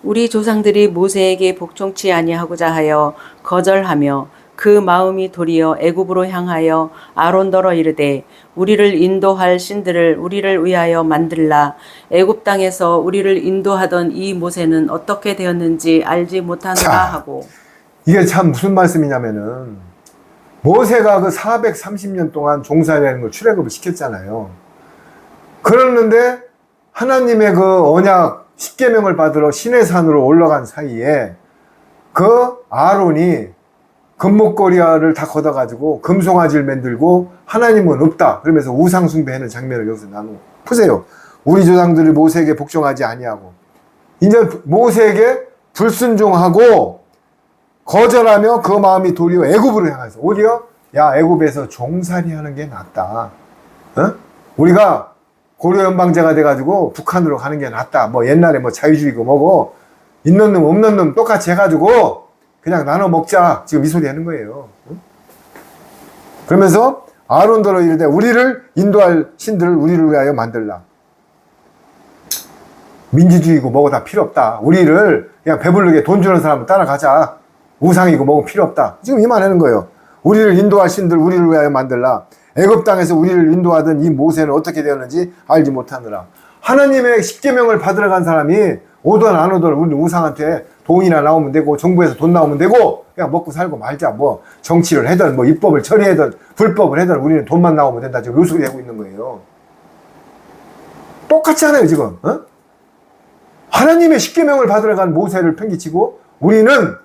우리 조상들이 모세에게 복종치 아니하고자 하여 거절하며 그 마음이 도리어 애굽으로 향하여 아론더러 이르되 우리를 인도할 신들을 우리를 위하여 만들라. 애굽 땅에서 우리를 인도하던 이 모세는 어떻게 되었는지 알지 못하노라 하고. 이게 참 무슨 말씀이냐면은 모세가 그 430년 동안 종살이라는 걸 출애굽을 시켰잖아요. 그랬는데 하나님의 그 언약 10계명을 받으러 시내산으로 올라간 사이에 그 아론이 금목걸이를 다 걷어가지고 금송아지를 만들고 하나님은 없다 그러면서 우상숭배하는 장면을 여기서 보세요. 우리 조상들이 모세에게 복종하지 아니하고 이제 모세에게 불순종하고 거절하며 그 마음이 도리어 애굽으로 향해서 오히려 야 애굽에서 종살이하는 게 낫다. 우리가 고려 연방제가 돼가지고 북한으로 가는 게 낫다. 뭐 옛날에 뭐 자유주의고 뭐고 있는 놈 없는 놈 똑같이 해가지고 그냥 나눠 먹자. 지금 이 소리 하는 거예요. 그러면서 아론더러 이르되 우리를 인도할 신들을 우리를 위하여 만들라. 민주주의고 뭐고 다 필요 없다. 우리를 그냥 배부르게 돈 주는 사람을 따라가자. 우상이고 뭐고 필요 없다. 지금 이 말 하는 거예요. 우리를 인도할 신들 우리를 위하여 만들라. 애굽 땅에서 우리를 인도하던 이 모세는 어떻게 되었는지 알지 못하느라. 하나님의 십계명을 받으러 간 사람이 오든 안 오든 우리 우상한테 돈이나 나오면 되고 정부에서 돈 나오면 되고 그냥 먹고 살고 말자. 뭐 정치를 하든 뭐 입법을 처리하든 불법을 하든 우리는 돈만 나오면 된다. 지금 요 소리 하고 있는 거예요. 똑같지 않아요 지금. 어? 하나님의 십계명을 받으러 간 모세를 팽개치고 우리는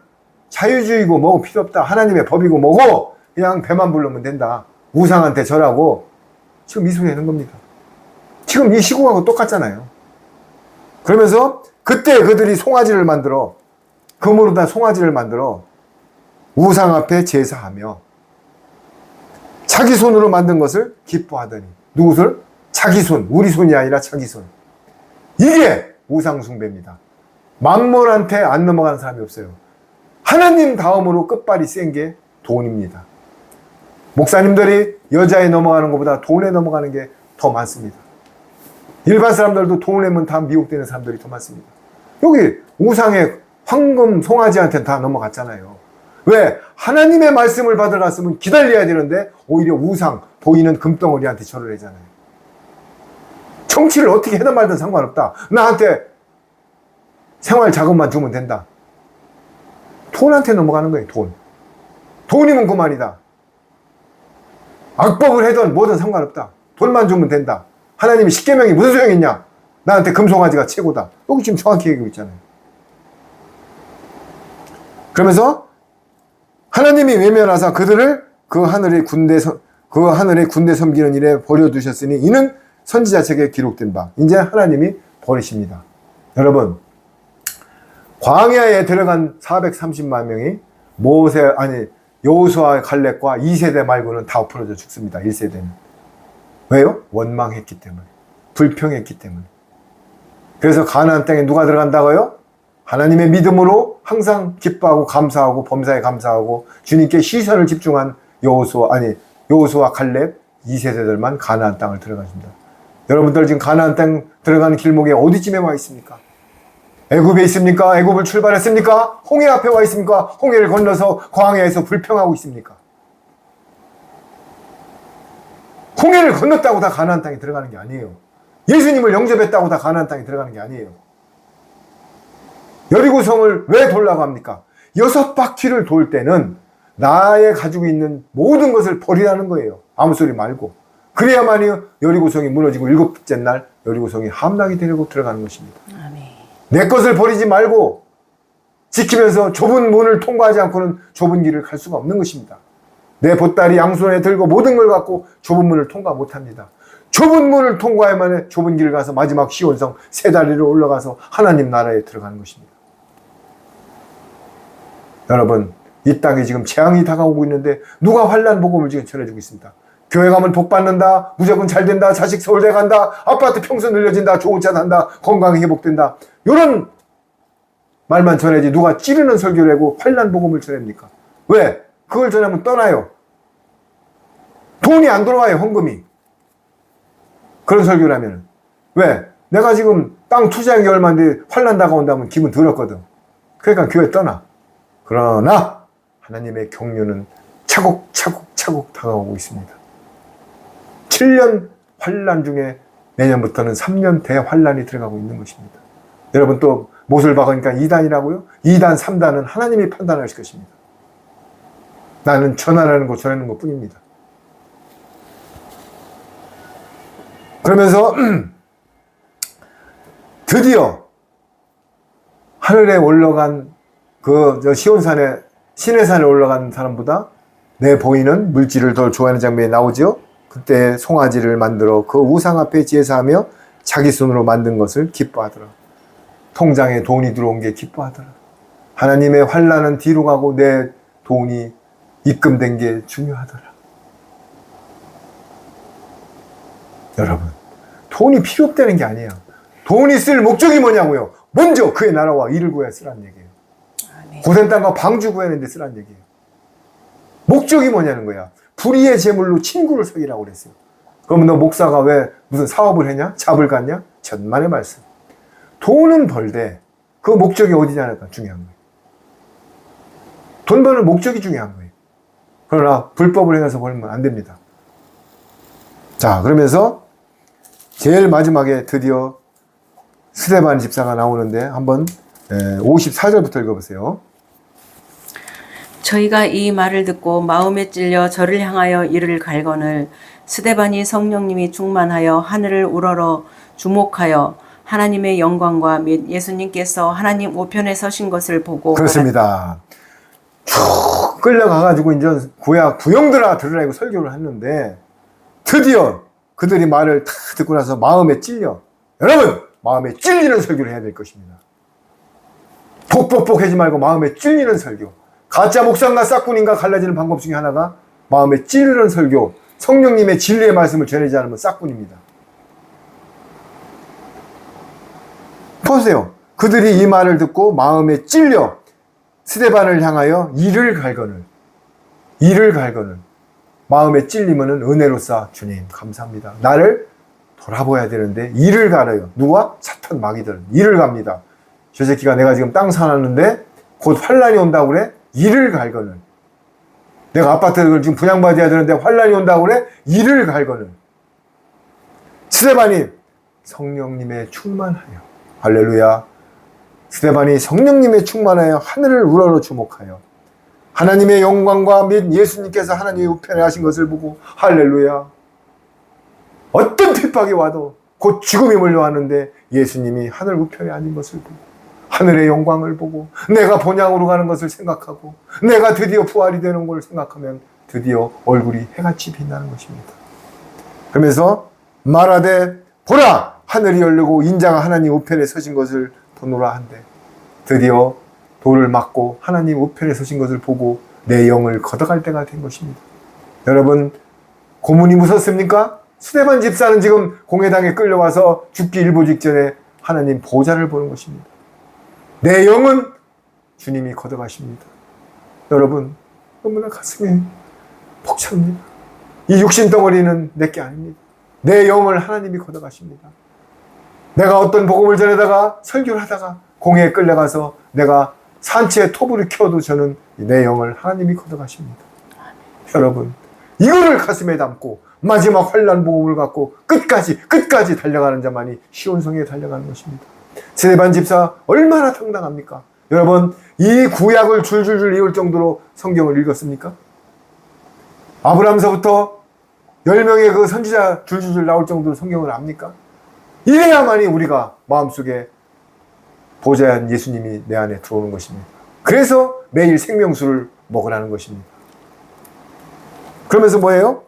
자유주의고 뭐고 필요 없다. 하나님의 법이고 뭐고 그냥 배만 부르면 된다. 우상한테 절하고 지금 이 소리 하는 겁니다. 지금 이 시국하고 똑같잖아요. 그러면서 그때 그들이 송아지를 만들어 금으로 다 송아지를 만들어 우상 앞에 제사하며 자기 손으로 만든 것을 기뻐하더니 누구를? 자기 손, 우리 손이 아니라 자기 손. 이게 우상 숭배입니다. 만몬한테 안 넘어가는 사람이 없어요. 하나님 다음으로 끝발이 센 게 돈입니다. 목사님들이 여자에 넘어가는 것보다 돈에 넘어가는 게 더 많습니다. 일반 사람들도 돈 내면 다 미혹되는 사람들이 더 많습니다. 여기 우상의 황금 송아지한테는 다 넘어갔잖아요. 왜? 하나님의 말씀을 받으러 갔으면 기다려야 되는데 오히려 우상 보이는 금덩어리한테 절을 하잖아요. 정치를 어떻게 하든 말든 상관없다. 나한테 생활 자금만 주면 된다. 돈한테 넘어가는 거예요. 돈이면 그만이다. 악법을 하든 뭐든 상관없다. 돈만 주면 된다. 하나님의 십계명이 무슨 소용이 있냐? 나한테 금송아지가 최고다. 여기 지금 정확히 얘기하고 있잖아요. 그러면서 하나님이 외면하사 그들을 그 하늘의 군대 섬기는 일에 버려두셨으니 이는 선지자 책에 기록된 바. 이제 하나님이 버리십니다. 여러분, 광야에 들어간 430만 명이 여호수아 갈렙과 2세대 말고는 다 엎어져 죽습니다. 1세대는. 왜요? 원망했기 때문에. 불평했기 때문에. 그래서 가나안 땅에 누가 들어간다고요? 하나님의 믿음으로 항상 기뻐하고 감사하고 범사에 감사하고 주님께 시선을 집중한 여호수아 갈렙 2세대들만 가나안 땅을 들어가십니다. 여러분들 지금 가나안 땅 들어가는 길목에 어디쯤에 와 있습니까? 애굽에 있습니까? 애굽을 출발했습니까? 홍해 앞에 와 있습니까? 홍해를 건너서 광야에서 불평하고 있습니까? 홍해를 건넜다고 다 가나안 땅에 들어가는 게 아니에요. 예수님을 영접했다고 다 가나안 땅에 들어가는 게 아니에요. 여리고성을 왜 돌라고 합니까? 6바퀴를 돌 때는 나의 가지고 있는 모든 것을 버리라는 거예요. 아무 소리 말고. 그래야만이 여리고성이 무너지고 7째 날 여리고성이 함락이 되려고 들어가는 것입니다. 아멘. 내 것을 버리지 말고 지키면서 좁은 문을 통과하지 않고는 좁은 길을 갈 수가 없는 것입니다. 내 보따리 양손에 들고 모든 걸 갖고 좁은 문을 통과 못합니다. 좁은 문을 통과해야만 해 좁은 길을 가서 마지막 시온성 세 다리로 올라가서 하나님 나라에 들어가는 것입니다. 여러분, 이 땅에 지금 재앙이 다가오고 있는데 누가 환난 복음을 지금 전해주고 있습니다. 교회 가면 복 받는다, 무조건 잘 된다, 자식 서울대 간다, 아파트 평수 늘려진다, 좋은 차 산다, 건강이 회복된다. 이런 말만 전해지 누가 찌르는 설교를 하고 환난 복음을 전합니까? 왜? 그걸 전하면 떠나요. 돈이 안 들어와요, 헌금이. 그런 설교를 하면. 왜? 내가 지금 땅 투자한 게 얼마인데 환난 다가온다면 기분 더럽거든. 그러니까 교회 떠나. 그러나 하나님의 경륜은 차곡차곡 다가오고 있습니다. 7년 환난 중에 내년부터는 3년 대환난이 들어가고 있는 것입니다. 여러분 또 못을 박으니까 2단이라고요? 2단, 3단은 하나님이 판단하실 것입니다. 나는 전하는 것, 전하는 것 뿐입니다. 그러면서 드디어 하늘에 올라간 시내산에 올라간 사람보다 내 보이는 물질을 더 좋아하는 장면이 나오죠. 그때 송아지를 만들어 그 우상 앞에 제사하며 자기 손으로 만든 것을 기뻐하더라. 통장에 돈이 들어온 게 기뻐하더라. 하나님의 환난은 뒤로 가고 내 돈이 입금된 게 중요하더라. 여러분, 돈이 필요 없다는 게 아니에요. 돈이 쓸 목적이 뭐냐고요. 먼저 그의 나라와 일을 구해야 쓰라는 얘기예요. 고센 땅과 방주 구하는 데 쓰라는 얘기예요. 목적이 뭐냐는 거야. 불의의 제물로 친구를 속이라고 그랬어요. 그러면 너 목사가 왜 무슨 사업을 했냐? 잡을 갔냐? 천만의 말씀. 돈은 벌되 그 목적이 어디냐가 중요한 거예요. 돈 버는 목적이 중요한 거예요. 그러나 불법을 행해서 벌면 안 됩니다. 자, 그러면서 제일 마지막에 드디어 스데반 집사가 나오는데 한번 54절부터 읽어보세요. 저희가 이 말을 듣고 마음에 찔려 저를 향하여 이를 갈거늘 스데반이 성령님이 충만하여 하늘을 우러러 주목하여 하나님의 영광과 및 예수님께서 하나님 우편에 서신 것을 보고 그렇습니다. 쭉 끌려가가지고 이제 구약 부형들아 들으라고 설교를 했는데 드디어 그들이 말을 다 듣고 나서 마음에 찔려. 여러분, 마음에 찔리는 설교를 해야 될 것입니다. 복복복하지 말고 마음에 찔리는 설교. 가짜 목사인가 싹군인가 갈라지는 방법 중에 하나가 마음에 찔리는 설교, 성령님의 진리의 말씀을 전하지 않으면 싹군입니다. 보세요. 그들이 이 말을 듣고 마음에 찔려 스데반을 향하여 이를 갈거늘. 마음에 찔리면은 은혜로서 주님 감사합니다. 나를 돌아보야 되는데 이를 갈아요. 누가? 사탄 마귀들은 이를 갑니다. 저 새끼가 내가 지금 땅 사놨는데 곧 환란이 온다고 그래? 이를 갈거늘. 내가 아파트를 지금 분양받아야 되는데 환란이 온다고 그래? 이를 갈거늘. 스데반이 성령님의 충만하여 할렐루야. 스데반이 성령님의 충만하여 하늘을 우러러 주목하여 하나님의 영광과 및 예수님께서 하나님의 우편에 하신 것을 보고 할렐루야. 어떤 핍박이 와도 곧 죽음이 몰려왔는데 예수님이 하늘 우편에 앉은 것을 보고 하늘의 영광을 보고 내가 본향으로 가는 것을 생각하고 내가 드디어 부활이 되는 걸 생각하면 드디어 얼굴이 해같이 빛나는 것입니다. 그러면서 말하되 보라 하늘이 열리고 인자가 하나님 우편에 서신 것을 보노라 한데 드디어 돌을 맞고 하나님 우편에 서신 것을 보고 내 영을 걷어갈 때가 된 것입니다. 여러분 고문이 무섭습니까? 스데반 집사는 지금 공회당에 끌려와서 죽기 일보 직전에 하나님 보좌를 보는 것입니다. 내 영은 주님이 걷어가십니다. 여러분 너무나 가슴이 벅찹니다. 이 육신 덩어리는 내게 아닙니다. 내 영을 하나님이 걷어가십니다. 내가 어떤 복음을 전하다가 설교를 하다가 공회에 끌려가서 내가 산채에 톱을 켜도 저는 내 영을 하나님이 걷어가십니다. 여러분 이거를 가슴에 담고 마지막 환난 복음을 갖고 끝까지 달려가는 자만이 시온성에 달려가는 것입니다. 스데반 집사 얼마나 당당합니까? 여러분 이 구약을 줄줄줄 이을 정도로 성경을 읽었습니까? 아브라함서부터 10명의 그 선지자 줄줄줄 나올 정도로 성경을 압니까? 이래야만이 우리가 마음속에 보좌한 예수님이 내 안에 들어오는 것입니다. 그래서 매일 생명수를 먹으라는 것입니다. 그러면서 뭐예요?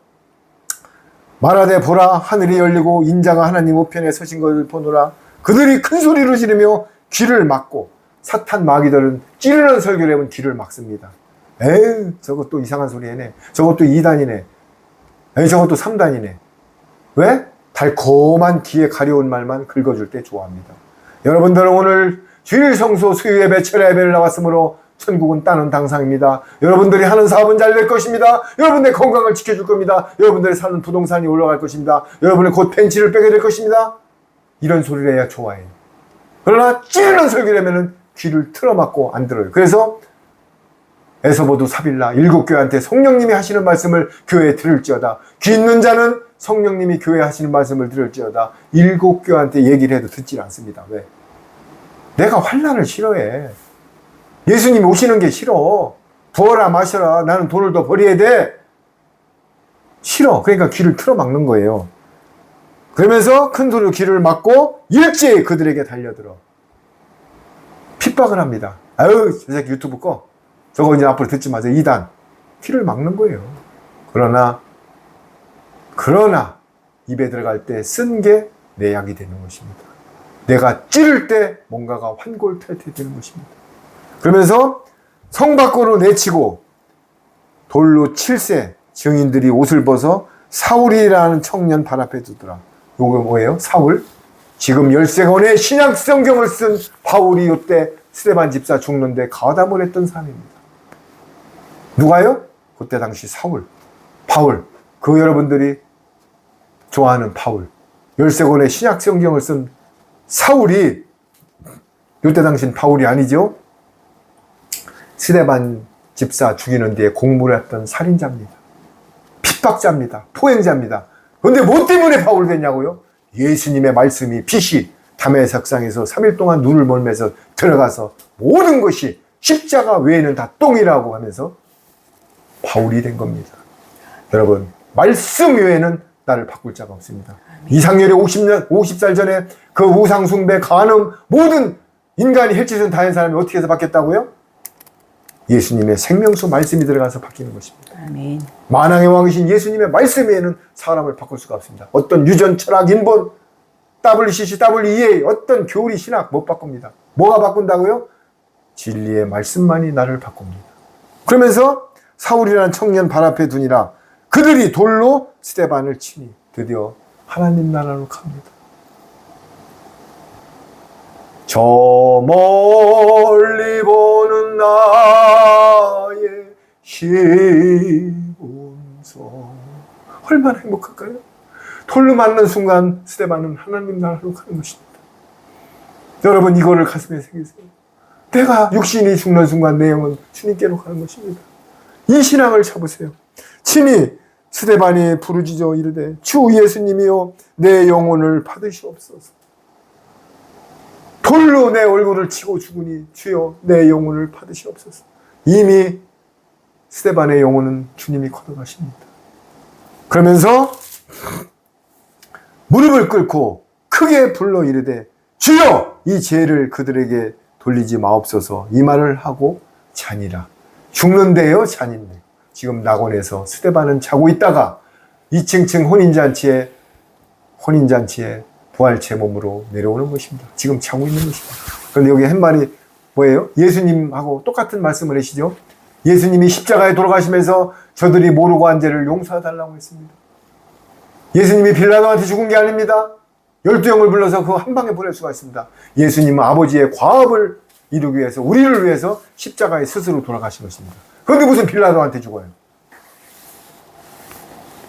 말하되 보라 하늘이 열리고 인자가 하나님 우편에 서신 것을 보노라. 그들이 큰 소리로 지르며 귀를 막고 사탄 마귀들은 찌르는 설교를 하면 귀를 막습니다. 에이 저것도 이상한 소리 해네. 저것도 2단이네. 에이 저것도 3단이네. 왜? 달콤한 귀에 가려운 말만 긁어줄 때 좋아합니다. 여러분들은 오늘 주일 성소 수요 예배 철야 예배를 나왔으므로 천국은 따는 당상입니다. 여러분들이 하는 사업은 잘 될 것입니다. 여러분의 건강을 지켜줄 겁니다. 여러분들이 사는 부동산이 올라갈 것입니다. 여러분이 곧 벤치를 빼게 될 것입니다. 이런 소리를 해야 좋아해요. 그러나 찌르는 설교를 하면 귀를 틀어막고 안 들어요. 그래서 에서보도 사빌라 7교회한테 성령님이 하시는 말씀을 교회에 들을지어다. 귀 있는 자는 성령님이 교회에 하시는 말씀을 들을지어다. 7교회한테 얘기를 해도 듣질 않습니다. 왜? 내가 환난을 싫어해. 예수님이 오시는 게 싫어. 부어라 마셔라. 나는 돈을 더 벌여야 돼. 싫어. 그러니까 귀를 틀어막는 거예요. 그러면서 큰 소리로 귀를 막고 일제히 그들에게 달려들어 핍박을 합니다. 아유 저 새끼 유튜브 꺼. 저거 이제 앞으로 듣지 마세요. 2단. 귀를 막는 거예요. 그러나 입에 들어갈 때 쓴 게 내 약이 되는 것입니다. 내가 찌를 때 뭔가가 환골탈태되는 것입니다. 그러면서 성 밖으로 내치고 돌로 칠세 증인들이 옷을 벗어 사울이라는 청년 발 앞에 두더라. 요거 뭐예요? 사울. 지금 13권의 신약 성경을 쓴 바울이 이때 스데반 집사 죽는데 가담을 했던 사람입니다. 누가요? 그때 당시 사울. 바울, 그 여러분들이 좋아하는 바울, 13권의 신약 성경을 쓴 사울이 이때 당신 바울이 아니죠. 스데반 집사 죽이는 뒤에 공모를 했던 살인자입니다. 핍박자입니다. 포행자입니다. 그런데 뭐 때문에 바울이 됐냐고요? 예수님의 말씀이 빛이 담에색상에서 3일 동안 눈을 멀면서 들어가서 모든 것이 십자가 외에는 다 똥이라고 하면서 바울이 된 겁니다. 여러분, 말씀 외에는 나를 바꿀 자가 없습니다. 이상열이 50살 전에 그 우상숭배, 간음, 모든 인간이 헬짓은 다한 사람이 어떻게 해서 바뀌었다고요? 예수님의 생명수 말씀이 들어가서 바뀌는 것입니다. 아멘. 만왕의 왕이신 예수님의 말씀 외에는 사람을 바꿀 수가 없습니다. 어떤 유전, 철학, 인본, WCC, WEA, 어떤 교리, 신학 못 바꿉니다. 뭐가 바꾼다고요? 진리의 말씀만이 나를 바꿉니다. 그러면서 사울이라는 청년 발 앞에 두니라 그들이 돌로 스데반을 치니 드디어 하나님 나라로 갑니다. 저 멀리 보는 나의 시온성 얼마나 행복할까요? 돌로 맞는 순간 스데반은 하나님 나라로 가는 것입니다. 여러분 이거를 가슴에 새기세요. 내가 육신이 죽는 순간 내 영은 주님께로 가는 것입니다. 이 신앙을 잡으세요. 친히 스데반이 부르짖어 이르되 주 예수님이여 내 영혼을 받으시옵소서. 돌로 내 얼굴을 치고 죽으니 주여 내 영혼을 받으시옵소서. 이미 스데반의 영혼은 주님이 걷어가십니다. 그러면서 무릎을 꿇고 크게 불러 이르되 주여 이 죄를 그들에게 돌리지 마옵소서. 이 말을 하고 자니라. 죽는데요 잔인데 지금 낙원에서 스데반은 자고 있다가 2층 혼인잔치에 부활체 몸으로 내려오는 것입니다. 지금 자고 있는 것입니다. 그런데 여기 한 말이 뭐예요? 예수님하고 똑같은 말씀을 하시죠. 예수님이 십자가에 돌아가시면서 저들이 모르고 한 죄를 용서해달라고 했습니다. 예수님이 빌라도한테 죽은 게 아닙니다. 12형을 불러서 그 한 방에 보낼 수가 있습니다. 예수님은 아버지의 과업을 이루기 위해서 우리를 위해서 십자가에 스스로 돌아가신 것입니다. 그런데 무슨 빌라도한테 죽어요?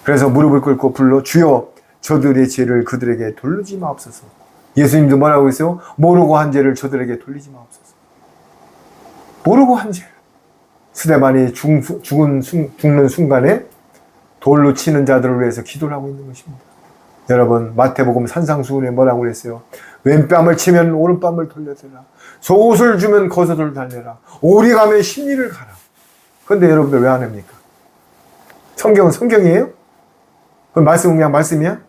그래서 무릎을 꿇고 불러 주여 저들의 죄를 그들에게 돌리지 마옵소서. 예수님도 뭐라고 했어요? 모르고 한 죄를 저들에게 돌리지 마옵소서. 모르고 한 죄. 스데반이 죽는 순간에 돌로 치는 자들을 위해서 기도를 하고 있는 것입니다. 여러분 마태복음 산상수훈에 뭐라고 그랬어요? 왼뺨을 치면 오른뺨을 돌려대라. 속옷을 주면 겉옷을 달래라. 오리 가면 심리를 가라. 그런데 여러분들 왜 안 합니까? 성경은 성경이에요? 그럼 말씀은 그냥 말씀이야?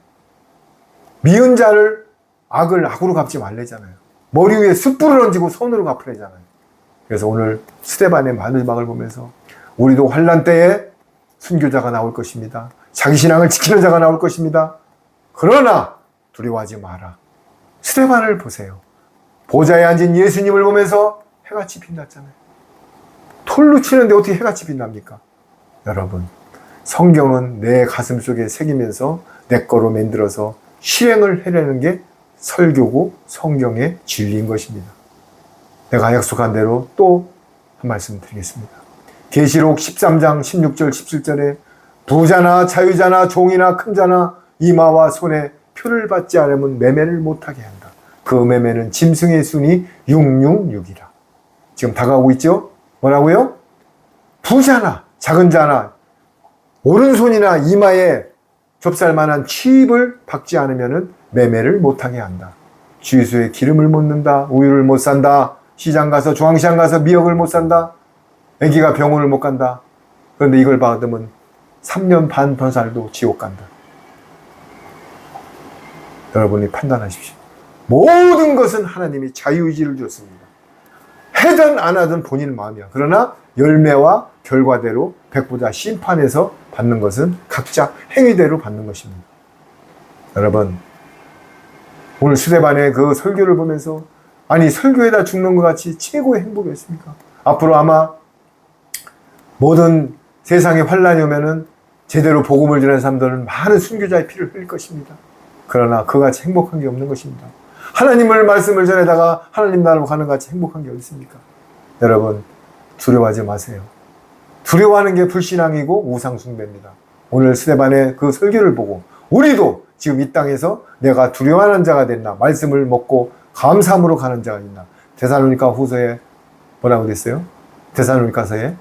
미운 자를 악을 악으로 갚지 말래잖아요. 머리 위에 숯불을 얹고 손으로 갚으래잖아요. 그래서 오늘 스데반의 마지막을 보면서 우리도 환난 때에 순교자가 나올 것입니다. 자기 신앙을 지키는 자가 나올 것입니다. 그러나 두려워하지 마라. 스데반을 보세요. 보좌에 앉은 예수님을 보면서 해같이 빛났잖아요. 돌로 치는데 어떻게 해같이 빛납니까? 여러분 성경은 내 가슴 속에 새기면서 내 거로 만들어서 실행을 해내는 게 설교고 성경의 진리인 것입니다. 내가 약속한 대로 또 한 말씀 드리겠습니다. 계시록 13장 16절 17절에 부자나 자유자나 종이나 큰 자나 이마와 손에 표를 받지 않으면 매매를 못하게 한다. 그 매매는 짐승의 순이 666이라. 지금 다가오고 있죠? 뭐라고요? 부자나 작은 자나 오른손이나 이마에 좁쌀만한 취입을 받지 않으면 매매를 못하게 한다. 주유소에 기름을 못 넣는다. 우유를 못 산다. 시장 가서 중앙시장 가서 미역을 못 산다. 애기가 병원을 못 간다. 그런데 이걸 받으면 3년 반 더 살도 지옥 간다. 여러분이 판단하십시오. 모든 것은 하나님이 자유의지를 줬습니다. 하든 안 하든 본인 마음이야. 그러나 열매와 결과대로 백보자 심판에서 받는 것은 각자 행위대로 받는 것입니다. 여러분 오늘 스데반의 그 설교를 보면서 아니 설교에다 죽는 것 같이 최고의 행복이었습니까? 앞으로 아마 모든 세상에 환란이 오면은 제대로 복음을 전하는 사람들은 많은 순교자의 피를 흘릴 것입니다. 그러나 그같이 행복한 게 없는 것입니다. 하나님을 말씀을 전해다가 하나님 나라로 가는 것 같이 행복한 게 어디 있습니까? 여러분 두려워하지 마세요. 두려워하는 게 불신앙이고 우상숭배입니다. 오늘 스데반의 그 설교를 보고 우리도 지금 이 땅에서 내가 두려워하는 자가 됐나, 말씀을 먹고 감사함으로 가는 자가 있나. 데살로니가 후서에 뭐라고 됐어요? 데살로니가서에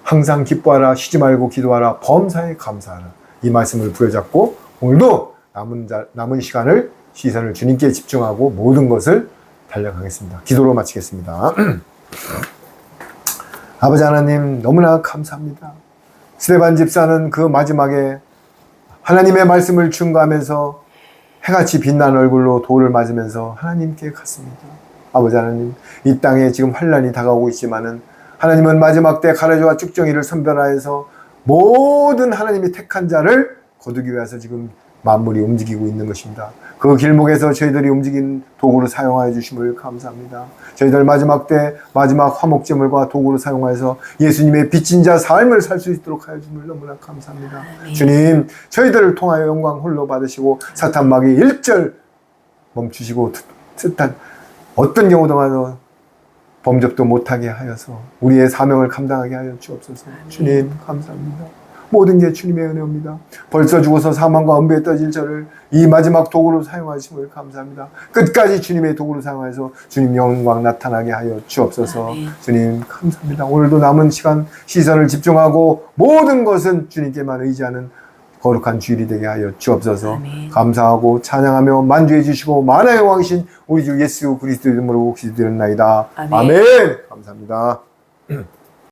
항상 기뻐하라, 쉬지 말고 기도하라, 범사에 감사하라. 이 말씀을 부여잡고 오늘도 남은 시간을, 시선을 주님께 집중하고 모든 것을 달려가겠습니다. 기도로 마치겠습니다. 아버지 하나님, 너무나 감사합니다. 스데반 집사는 그 마지막에 하나님의 말씀을 충고하면서 해같이 빛난 얼굴로 돌을 맞으면서 하나님께 갔습니다. 아버지 하나님, 이 땅에 지금 환란이 다가오고 있지만은 하나님은 마지막 때 가라지와 쭉정이를 선별하여서 모든 하나님이 택한 자를 거두기 위해서 지금 만물이 움직이고 있는 것입니다. 그 길목에서 저희들이 움직인 도구를 사용하여 주심을 감사합니다. 저희들 마지막 때 마지막 화목제물과 도구를 사용하여서 예수님의 빚진 자 삶을 살 수 있도록 하여 주심을 너무나 감사합니다. 주님, 저희들을 통하여 영광 홀로 받으시고 사탄 마귀 일절 멈추시고 뜻한 어떤 경우도 범접도 못하게 하여서 우리의 사명을 감당하게 하여 주옵소서. 주님 감사합니다. 모든 게 주님의 은혜입니다. 벌써 죽어서 사망과 은배에 떠질 저를 이 마지막 도구로 사용하심을 감사합니다. 끝까지 주님의 도구로 사용해서 주님 영광 나타나게 하여 주옵소서. 아멘. 주님 감사합니다. 오늘도 남은 시간 시선을 집중하고 모든 것은 주님께만 의지하는 거룩한 주일이 되게 하여 주옵소서. 아멘. 감사하고 찬양하며 만주해 주시고 만화의 왕이신 우리 주 예수 그리스도 이름으로 기도드렸나이다. 아멘. 아멘. 감사합니다.